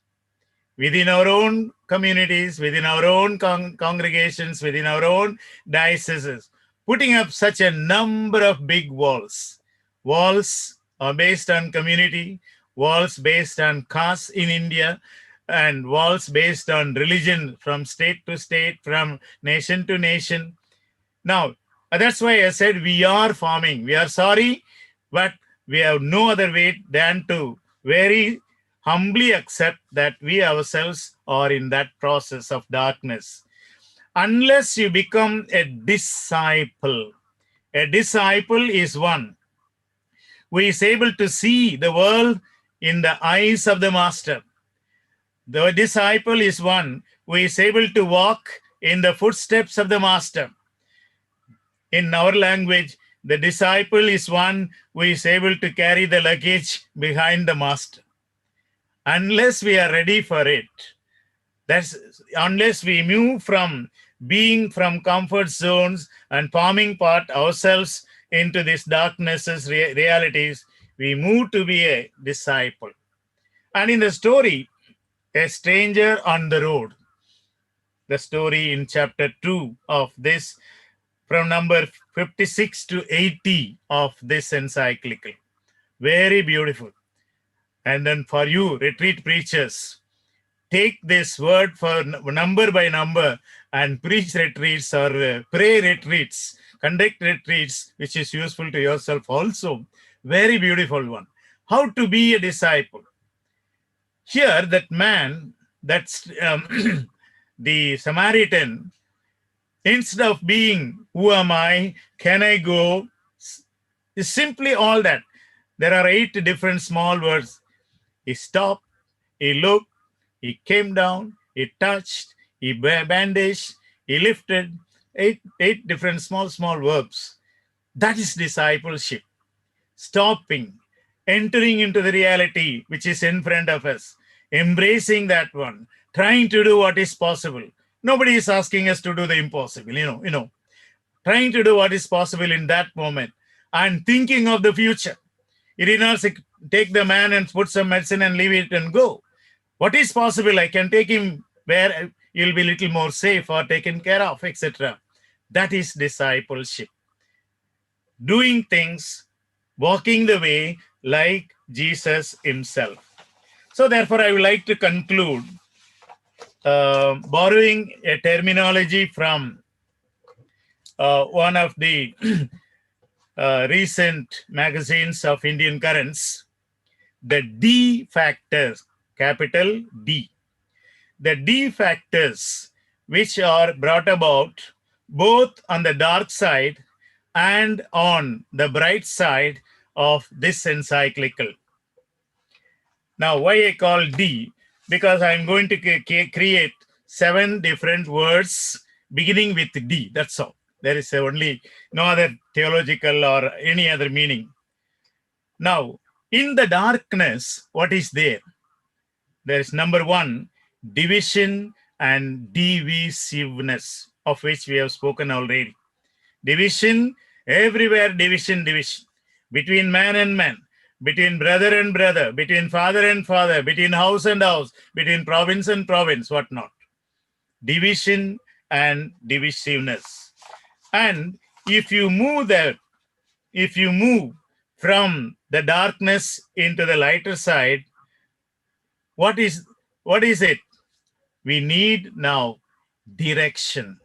within our own communities, within our own congregations, within our own dioceses, putting up such a number of big walls. Walls are based on community, walls based on caste in India, and walls based on religion from state to state, from nation to nation. Now, that's why I said we are forming. We are sorry, but we have no other way than to very humbly accept that we ourselves are in that process of darkness. Unless you become a disciple is one who is able to see the world in the eyes of the master. The disciple is one who is able to walk in the footsteps of the master. In our language, the disciple is one who is able to carry the luggage behind the master. Unless we are ready for it, unless we move from being from comfort zones and forming part ourselves into these darknesses, realities, we move to be a disciple. And in the story, a stranger on the road, the story in chapter 2 of this, from number 56 to 80 of this encyclical. Very beautiful. And then for you, retreat preachers, take this word for number by number and preach retreats or pray retreats, conduct retreats, which is useful to yourself also. Very beautiful one. How to be a disciple. Here, that man, that's the Samaritan, instead of being, who am I, can I go, is simply all that. There are 8 different small words. He stopped, he looked, he came down, he touched, he bandaged, he lifted. 8 different small verbs. That is discipleship. Stopping, entering into the reality which is in front of us, embracing that one, trying to do what is possible. Nobody is asking us to do the impossible, trying to do what is possible in that moment and thinking of the future. He did not say, take the man and put some medicine and leave it and go. What is possible? I can take him where he'll be a little more safe or taken care of, etc. That is discipleship. Doing things, walking the way like Jesus himself. So therefore, I would like to conclude borrowing a terminology from one of the recent magazines of Indian Currents, the D factors, capital D. The D factors which are brought about both on the dark side and on the bright side of this encyclical. Now, why I call D? Because I'm going to create 7 different words beginning with D. That's all. There is only no other theological or any other meaning. Now, in the darkness, what is there? There is number 1, division and divisiveness, of which we have spoken already. Division, everywhere division. Between man and man, between brother and brother, between father and father, between house and house, between province and province, whatnot. Division and divisiveness. And if you move from the darkness into the lighter side, what is it? We need now direction.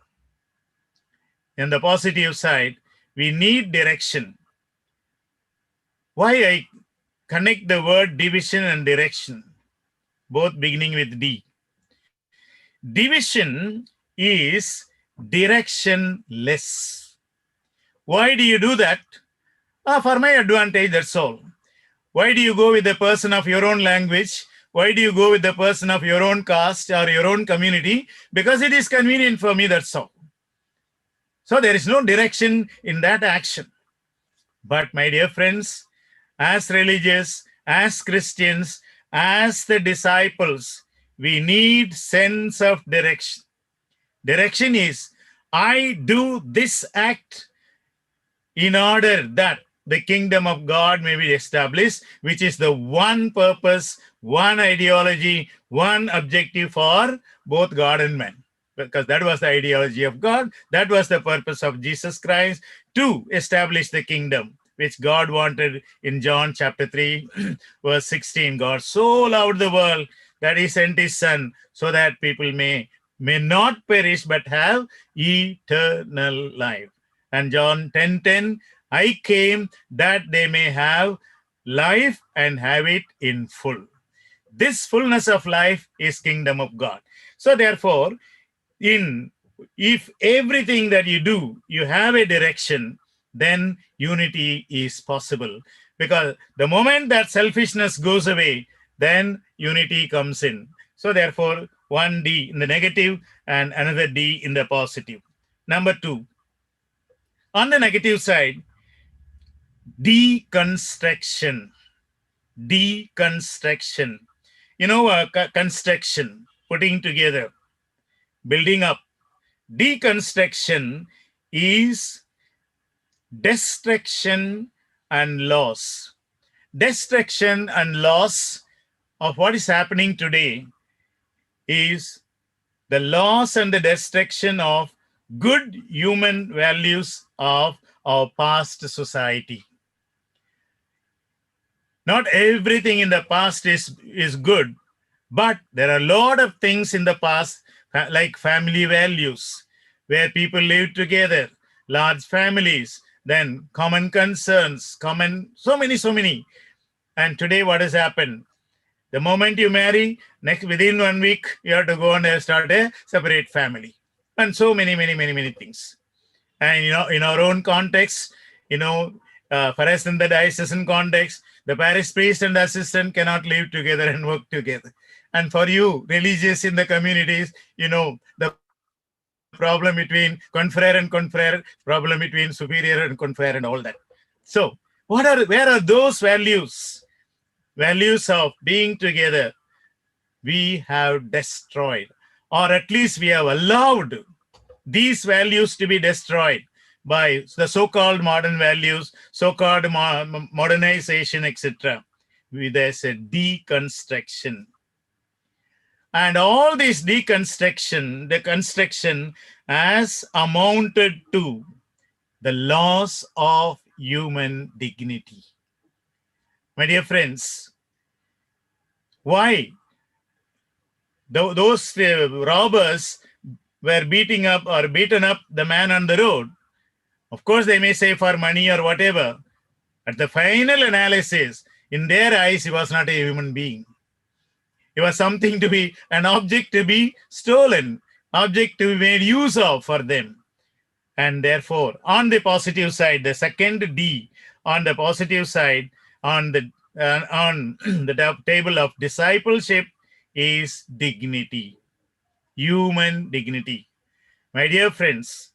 In the positive side, we need direction. Why I connect the word division and direction, both beginning with D? Division is directionless. Why do you do that? For my advantage, that's all. Why do you go with the person of your own language? Why do you go with the person of your own caste or your own community? Because it is convenient for me, that's all. So there is no direction in that action. But my dear friends, as religious, as Christians, as the disciples, we need sense of direction. Direction is, I do this act in order that the kingdom of God may be established, which is the one purpose, one ideology, one objective for both God and man. Because that was the ideology of God. That was the purpose of Jesus Christ, to establish the kingdom, which God wanted in John chapter 3, verse 16. God so loved the world that he sent his son so that people may not perish but have eternal life. And John 10:10, I came that they may have life and have it in full. This fullness of life is kingdom of God. So therefore, if everything that you do, you have a direction, then unity is possible. Because the moment that selfishness goes away, then unity comes in. So therefore, one D in the negative and another D in the positive. Number 2, on the negative side, deconstruction. Deconstruction. Construction, putting together, building up. Deconstruction is destruction and loss. Destruction and loss of what is happening today is the loss and the destruction of good human values of our past society. Not everything in the past is good, but there are a lot of things in the past, like family values, where people live together, large families, then common concerns, so many. And today what has happened? The moment you marry, within 1 week, you have to go and start a separate family. And so many things. And, in our own context, for us in the diocesan context, the parish priest and the assistant cannot live together and work together. And for you, religious in the communities, the problem between confrere and confrere, problem between superior and confrere and all that. So, where are those values? Values of being together, we have destroyed, or at least we have allowed these values to be destroyed by the so-called modern values, so-called modernization, etc. There's a deconstruction. And all this the construction has amounted to the loss of human dignity. My dear friends, why those robbers were beaten up the man on the road? Of course, they may say for money or whatever. At the final analysis, in their eyes, he was not a human being. He was something to be, an object to be stolen, object to be made use of for them. And therefore, on the positive side, the second D, on the positive side, on the table of discipleship is dignity, human dignity. My dear friends,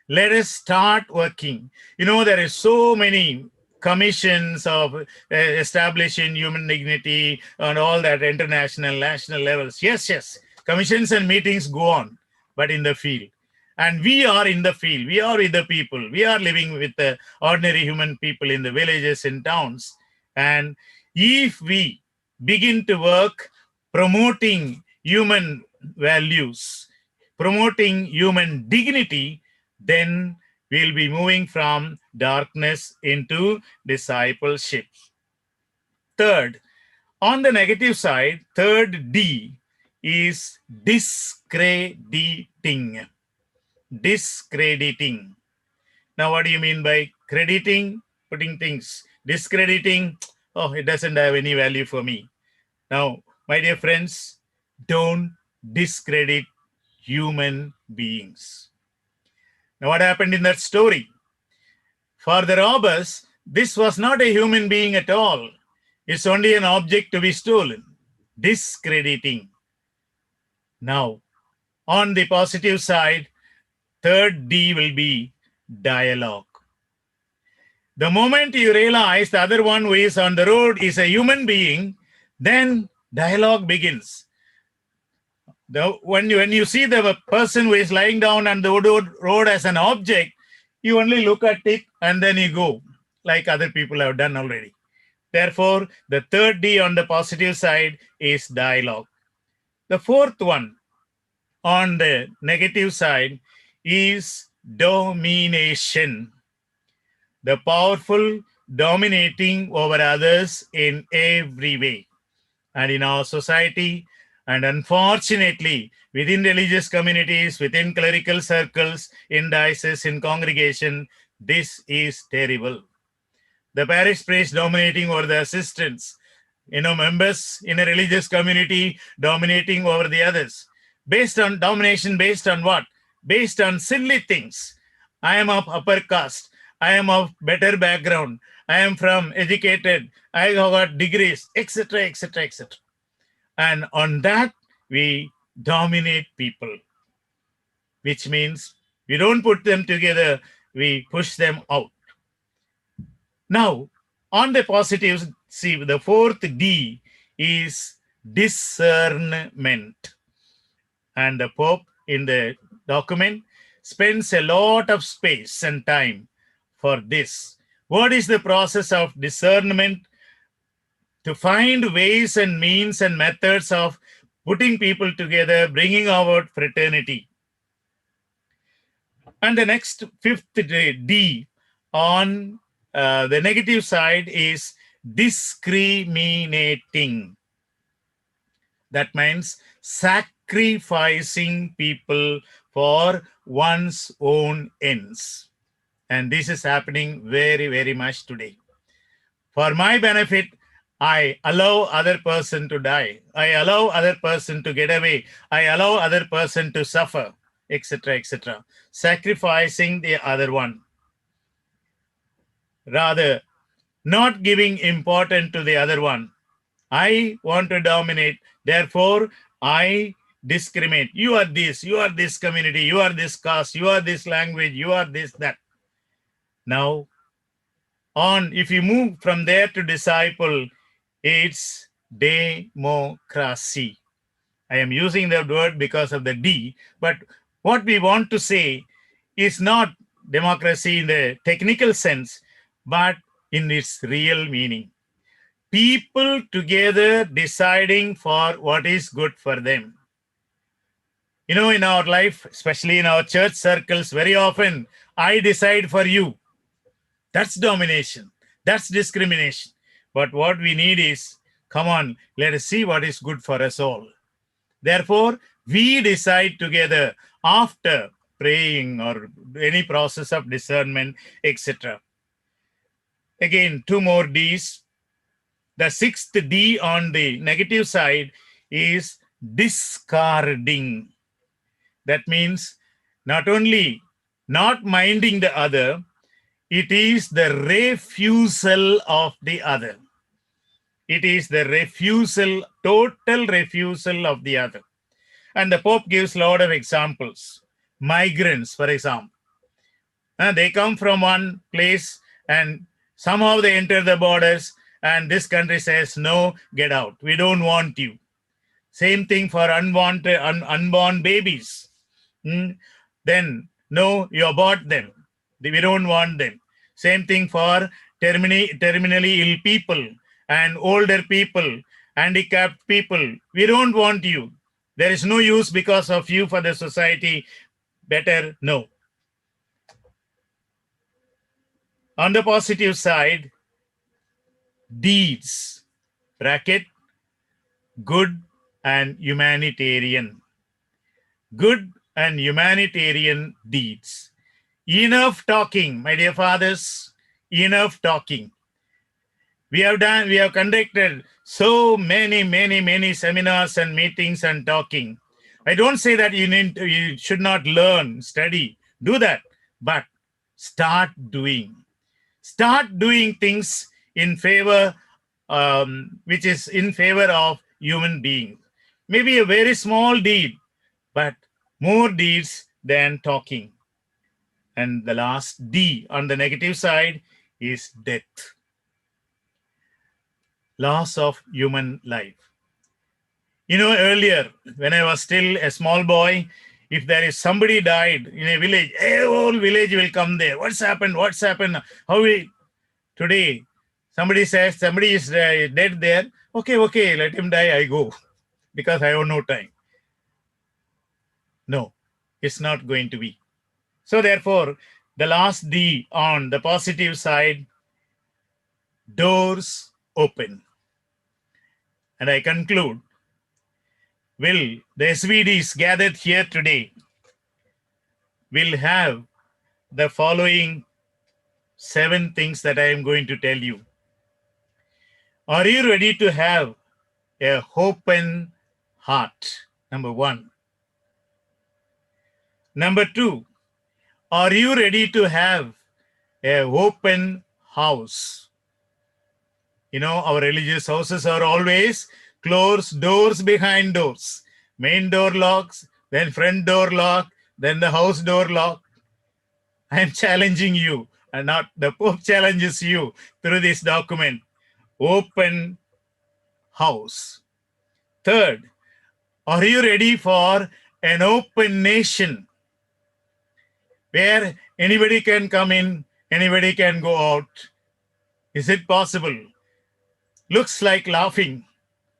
let us start working. There is so many commissions of establishing human dignity and all that, international, national levels. Yes, commissions and meetings go on, but in the field. And we are in the field. We are with the people. We are living with the ordinary human people in the villages and towns. And if we begin to work promoting human values, promoting human dignity, then we'll be moving from darkness into discipleship. Third, on the negative side, third D is discrediting. Discrediting. Now, what do you mean by crediting? Putting things. Discrediting, it doesn't have any value for me. Now, my dear friends, don't discredit human beings. Now, what happened in that story? For the robbers, this was not a human being at all. It's only an object to be stolen. Discrediting. Now, on the positive side, third D will be dialogue. The moment you realize the other one who is on the road is a human being, then dialogue begins. When you see the person who is lying down on the road as an object, you only look at it and then you go, like other people have done already. Therefore, the third D on the positive side is dialogue. The fourth one on the negative side is domination. The powerful dominating over others in every way. And in our society, and unfortunately, within religious communities, within clerical circles, in diocese, in congregation, this is terrible. The parish priest dominating over the assistants, members in a religious community dominating over the others. Based on domination, based on what? Based on silly things. I am of upper caste. I am of better background. I am from educated. I have got degrees, etc., etc., etc. And on that, we dominate people, which means we don't put them together, we push them out. Now, on the positive, see, the fourth D is discernment. And the Pope in the document spends a lot of space and time for this. What is the process of discernment? to find ways and means and methods of putting people together, bringing about fraternity. And the next fifth D on the negative side is discriminating. That means sacrificing people for one's own ends. And this is happening very, very much today. For my benefit, I allow other person to die. I allow other person to get away. I allow other person to suffer, etc., etc. Sacrificing the other one. Rather, not giving importance to the other one. I want to dominate. Therefore, I discriminate. You are this community, you are this caste, you are this language, you are this, that. Now, if you move from there to disciple, it's democracy. I am using that word because of the D, but what we want to say is not democracy in the technical sense, but in its real meaning. People together deciding for what is good for them. You know, in our life, especially in our church circles, very often, I decide for you. That's domination. That's discrimination. But what we need is, come on, let us see what is good for us all. Therefore, we decide together after praying or any process of discernment, etc. Again, two more Ds. The sixth D on the negative side is discarding. That means not only not minding the other, it is the refusal of the other. It is the refusal, total refusal of the other. And the Pope gives a lot of examples. Migrants, for example. They come from one place and somehow they enter the borders and this country says, no, get out. We don't want you. Same thing for unborn babies. Then, no, you abort them. We don't want them. Same thing for terminally ill people and older people, handicapped people. We don't want you. There is no use because of you for the society. Better no. On the positive side, deeds, bracket, good and humanitarian. Good and humanitarian deeds. Enough talking, my dear fathers, enough talking. We have conducted so many seminars and meetings and talking. I don't say that you should not learn, study, do that, but start doing. Start doing things in favor, which is in favor of human beings. Maybe a very small deed, but more deeds than talking. And the last D on the negative side is death. Loss of human life. You know, earlier, when I was still a small boy, if there is somebody died in a village, a whole village will come there. What's happened? What's happened? Today, somebody says somebody is dead there. Okay, let him die, I go. Because I have no time. No, it's not going to be. So therefore, the last D on the positive side, doors open. And I conclude, will the SVDs gathered here today will have the following 7 things that I am going to tell you. Are you ready to have a open heart? Number 1. Number 2, are you ready to have an open house? You know, our religious houses are always closed doors behind doors. Main door locks, then front door lock, then the house door lock. I am challenging you, and not the Pope challenges you through this document. Open house. Third, are you ready for an open nation where anybody can come in, anybody can go out? Is it possible? looks like laughing,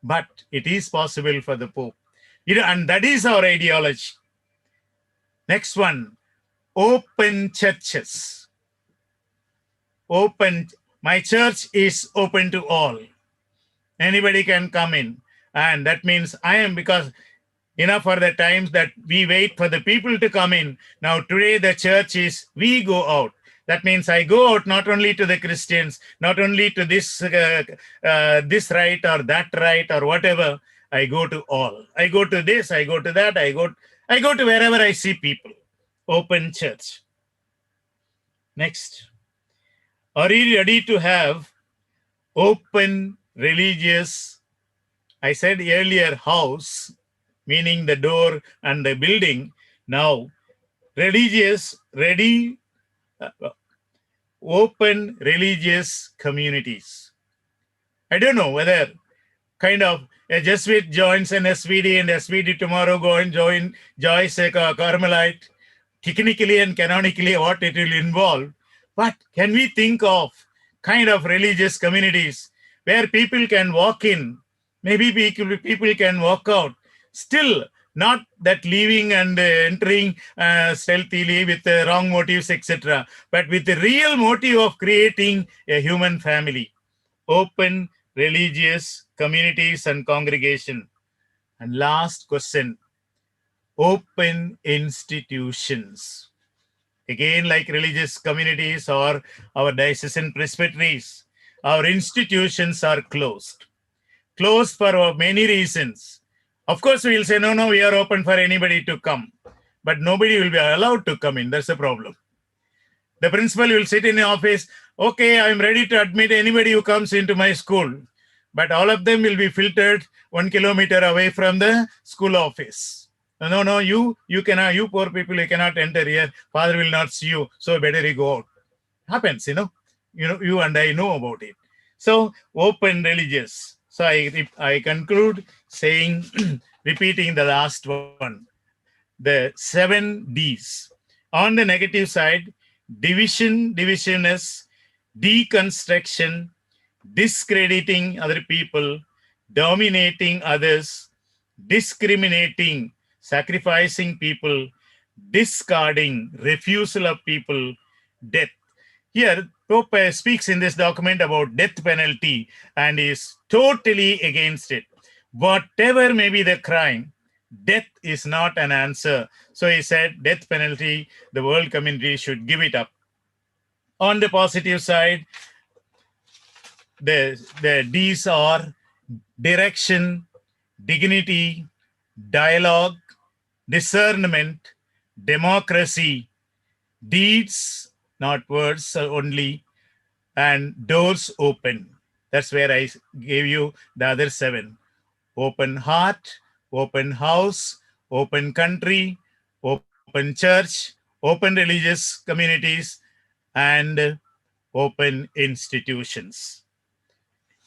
but it is possible for the Pope. And that is our ideology. Next one, open churches. Open. My church is open to all. Anybody can come in. And that means because enough are the times that we wait for the people to come in. Now today the church is, we go out. That means I go out not only to the Christians, not only to this this rite or that rite or whatever. I go to all. I go to this, I go to that, I go to wherever I see people. Open church. Next. Are you ready to have open religious, I said earlier, house, meaning the door and the building. Now, open religious communities. I don't know whether kind of a Jesuit joins an SVD and SVD tomorrow joins a Carmelite. Technically and canonically what it will involve. But can we think of kind of religious communities where people can walk in, maybe people can walk out, still not that leaving and entering stealthily with wrong motives, etc., but with the real motive of creating a human family. Open religious communities and congregation. And last question, open institutions. Again, like religious communities or our diocesan presbyteries, our institutions are closed. Closed for many reasons. Of course, we will say, no, we are open for anybody to come. But nobody will be allowed to come in. That's the problem. The principal will sit in the office. Okay, I'm ready to admit anybody who comes into my school. But all of them will be filtered 1 kilometer away from the school office. No, you cannot, you poor people, you cannot enter here. Father will not see you, so better you go out. Happens, you and I know about it. So open religious. So I conclude saying, repeating the last one, the 7 Ds. On the negative side, divisiveness, deconstruction, discrediting other people, dominating others, discriminating, sacrificing people, discarding, refusal of people, death. Here, Pope speaks in this document about death penalty and is totally against it. Whatever may be the crime, death is not an answer. So he said, death penalty, the world community should give it up. On the positive side, the D's are direction, dignity, dialogue, discernment, democracy, deeds, not words only, and doors open. That's where I gave you the other 7. Open heart, open house, open country, open church, open religious communities, and open institutions.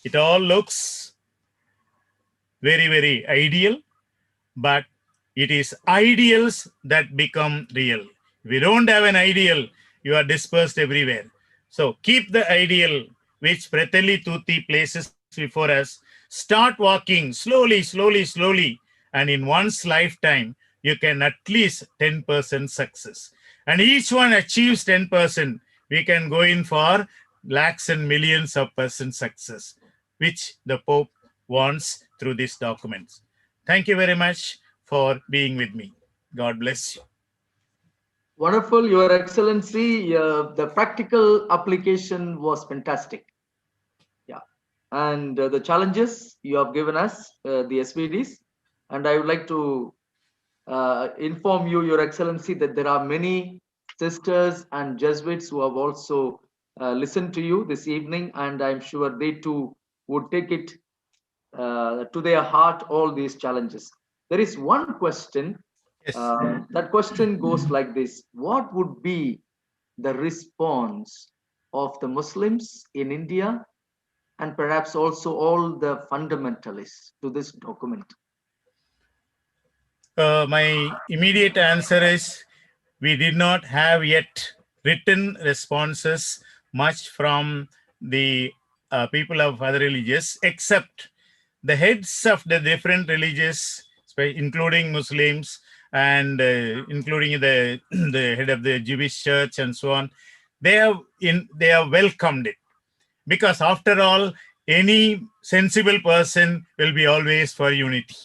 It all looks very, very ideal, but it is ideals that become real. If you don't have an ideal, you are dispersed everywhere. So keep the ideal which Fratelli Tutti places before us. Start walking slowly, and in one's lifetime, you can at least 10% success. And each one achieves 10%, we can go in for lakhs and millions of % success, which the Pope wants through these documents. Thank you very much for being with me. God bless you. Wonderful, Your Excellency. The practical application was fantastic. Yeah, and the challenges you have given us, the SVDs, and I would like to inform you, Your Excellency, that there are many sisters and Jesuits who have also listened to you this evening, and I'm sure they too would take it to their heart, all these challenges. There is one question. Yes. That question goes like this: what would be the response of the Muslims in India and perhaps also all the fundamentalists to this document? My immediate answer is we did not have yet written responses much from the people of other religions, except the heads of the different religions, including Muslims and including the the head of the Jewish church and so on. They have welcomed it, because after all, any sensible person will be always for unity.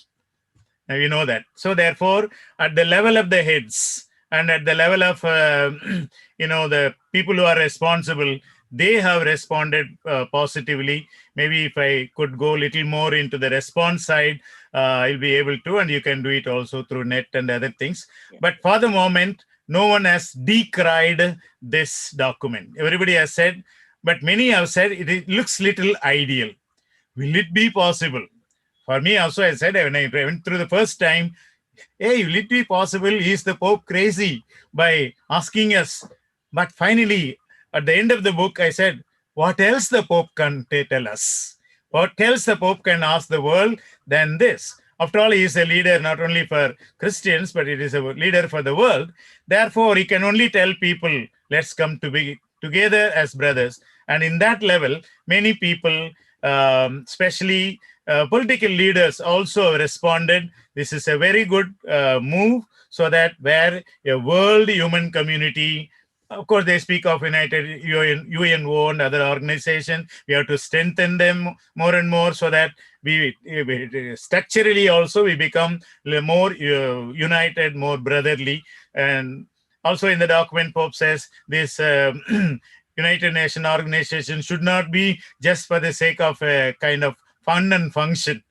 Now, you know that. So therefore, at the level of the heads and at the level of the people who are responsible, they have responded positively. Maybe if I could go a little more into the response side, I'll be able to, and you can do it also through net and other things. But for the moment, no one has decried this document. Everybody has said, but many have said it looks little ideal. Will it be possible? For me also, I said, when I went through the first time, hey, will it be possible? Is the Pope crazy by asking us? But finally, at the end of the book, I said, what else the Pope can tell us? What else the Pope can ask the world than this? After all, he is a leader not only for Christians, but it is a leader for the world. Therefore, he can only tell people, let's come to be together as brothers. And in that level, many people, especially political leaders, also responded. This is a very good move, so that where a world human community, of course, they speak of United UNO and other organizations. We have to strengthen them more and more, so that we structurally also we become more united, more brotherly. And also in the document, Pope says this United Nations organization should not be just for the sake of a kind of fun and function,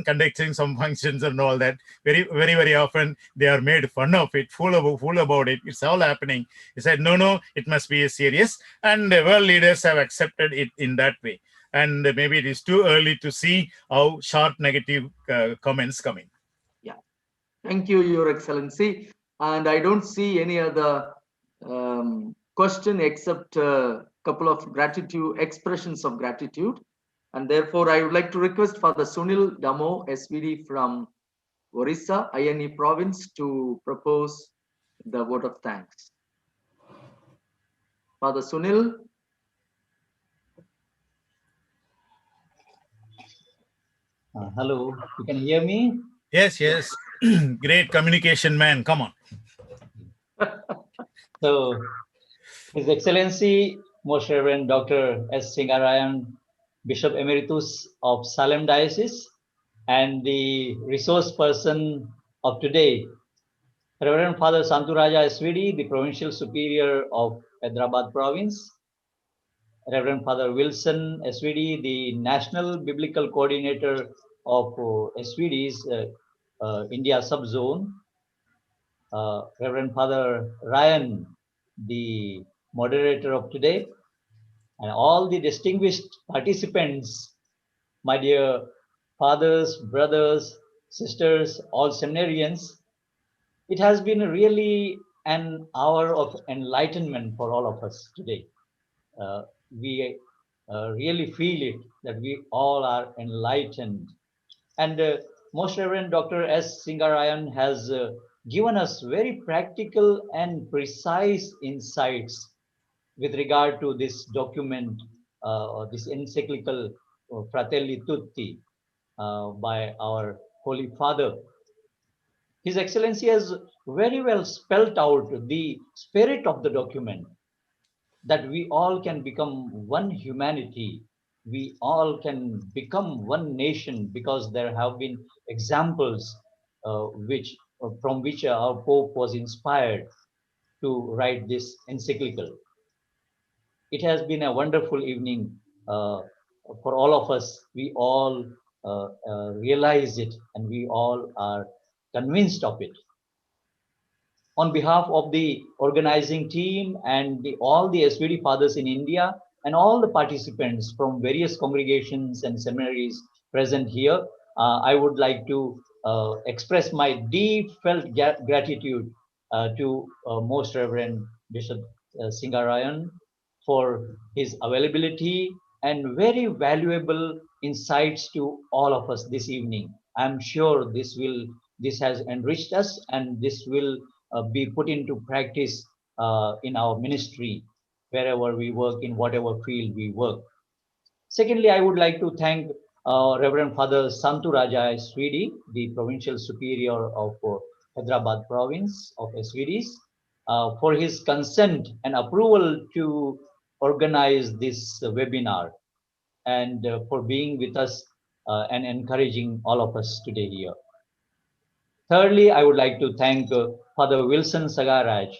conducting some functions and all that. Very, very, very often they are made fun of it, fool about it. It's all happening. He said, no, it must be serious. And the world leaders have accepted it in that way. And maybe it is too early to see how sharp negative comments coming. Yeah. Thank you, Your Excellency. And I don't see any other question except a couple of expressions of gratitude. And therefore, I would like to request Father Sunil Damo, SVD from Orissa, INE province, to propose the vote of thanks. Father Sunil. Hello, you can hear me? Yes. Great communication man. Come on. So, His Excellency, Most Reverend Dr. S. Singarayan, Bishop Emeritus of Salem Diocese, and the resource person of today, Reverend Father Santuraja SVD, the Provincial Superior of Hyderabad Province, Reverend Father Wilson SVD, the National Biblical Coordinator of SVD's India Subzone, Reverend Father Ryan, the moderator of today, and all the distinguished participants, my dear fathers, brothers, sisters, all seminarians. It has been really an hour of enlightenment for all of us today. We really feel it, that we all are enlightened. And Most Reverend Dr. S. Singarayan has given us very practical and precise insights with regard to this document, this encyclical Fratelli Tutti by our Holy Father. His Excellency has very well spelled out the spirit of the document, that we all can become one humanity, we all can become one nation, because there have been examples from which our Pope was inspired to write this encyclical. It has been a wonderful evening for all of us. We all realize it, and we all are convinced of it. On behalf of the organizing team and all the SVD fathers in India and all the participants from various congregations and seminaries present here, I would like to express my deep felt gratitude to Most Reverend Bishop Singarayan for his availability and very valuable insights to all of us this evening. I'm sure this has enriched us, and this will be put into practice in our ministry, wherever we work, in whatever field we work. Secondly, I would like to thank Reverend Father Santu Raja SVD, the Provincial Superior of Hyderabad Province of SVDs, for his consent and approval to organize this webinar, and for being with us and encouraging all of us today here. Thirdly, I would like to thank Father Wilson Sagaraj,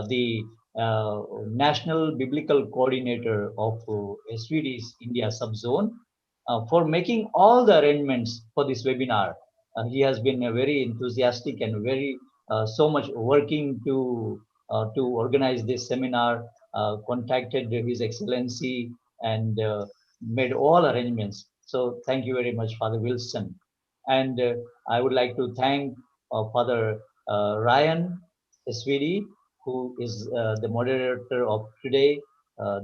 the National Biblical Coordinator of SVD's India Subzone, for making all the arrangements for this webinar. He has been very enthusiastic and very so much working to organize this seminar, contacted His Excellency and made all arrangements. So thank you very much, Father Wilson. And I would like to thank Father Ryan SVD, who is the moderator of today,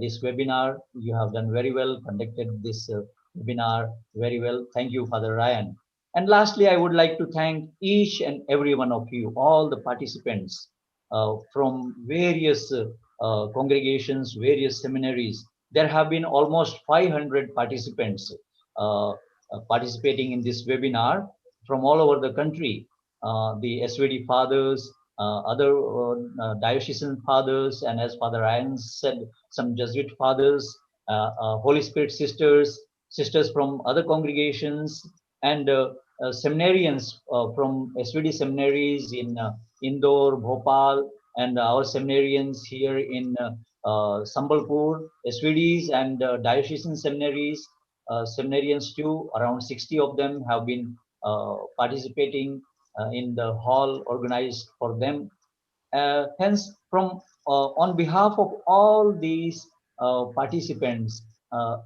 this webinar. You have done very well, conducted this webinar very well. Thank you, Father Ryan. And lastly, I would like to thank each and every one of you, all the participants from various congregations, various seminaries. There have been almost 500 participants participating in this webinar from all over the country. The SVD fathers, other diocesan fathers, and as Father Ryan said, some Jesuit fathers, Holy Spirit sisters, sisters from other congregations, and seminarians from SVD seminaries in Indore, Bhopal, and our seminarians here in Sambalpur, SVDs and diocesan seminaries, seminarians too. Around 60 of them have been participating in the hall organized for them. Hence, from on behalf of all these participants,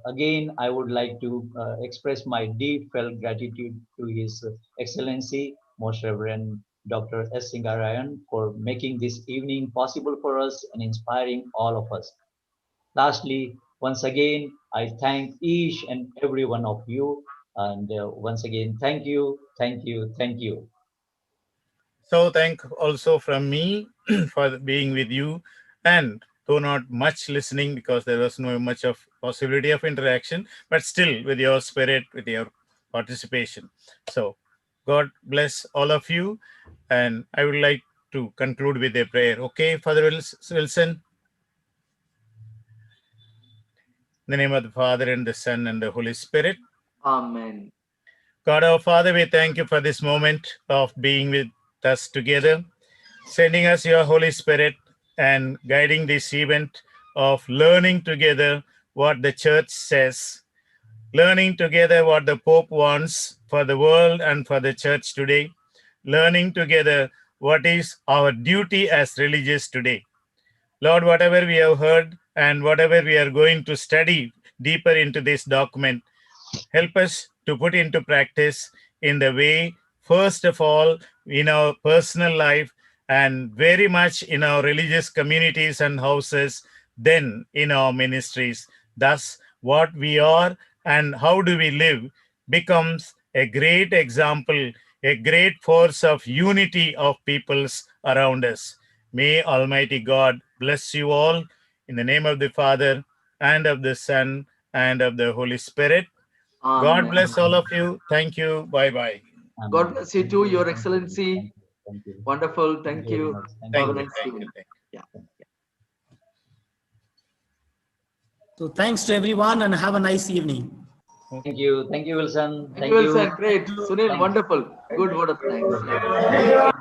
again, I would like to express my deep felt gratitude to His Excellency, Most Reverend Dr. S. Singarayan, for making this evening possible for us and inspiring all of us. Lastly, once again, I thank each and every one of you. And once again, thank you, thank you, thank you. So thank also from me for being with you, and though not much listening because there was no much of possibility of interaction, but still with your spirit, with your participation. So God bless all of you. And I would like to conclude with a prayer. Okay, Father Wilson? In the name of the Father and the Son and the Holy Spirit. Amen. God our Father, we thank you for this moment of being with us together, sending us your Holy Spirit and guiding this event of learning together what the church says, learning together what the Pope wants for the world and for the church today, learning together what is our duty as religious today. Lord, whatever we have heard and whatever we are going to study deeper into this document, help us to put into practice in the way, first of all, in our personal life, and very much in our religious communities and houses, then in our ministries. Thus, what we are and how do we live becomes a great example, a great force of unity of peoples around us. May Almighty God bless you all in the name of the Father and of the Son and of the Holy Spirit. Amen. God bless all of you. Thank you. Bye-bye. God bless you too, Your Excellency. Thank you. Wonderful. Thank you. Thank Have a you. nice Thank evening. you. Yeah. So thanks to everyone and have a nice evening. Thank you, Wilson. Thank you, Wilson. Great. Thank you. Sunil, Thanks. wonderful. Good word of thanks. Yeah.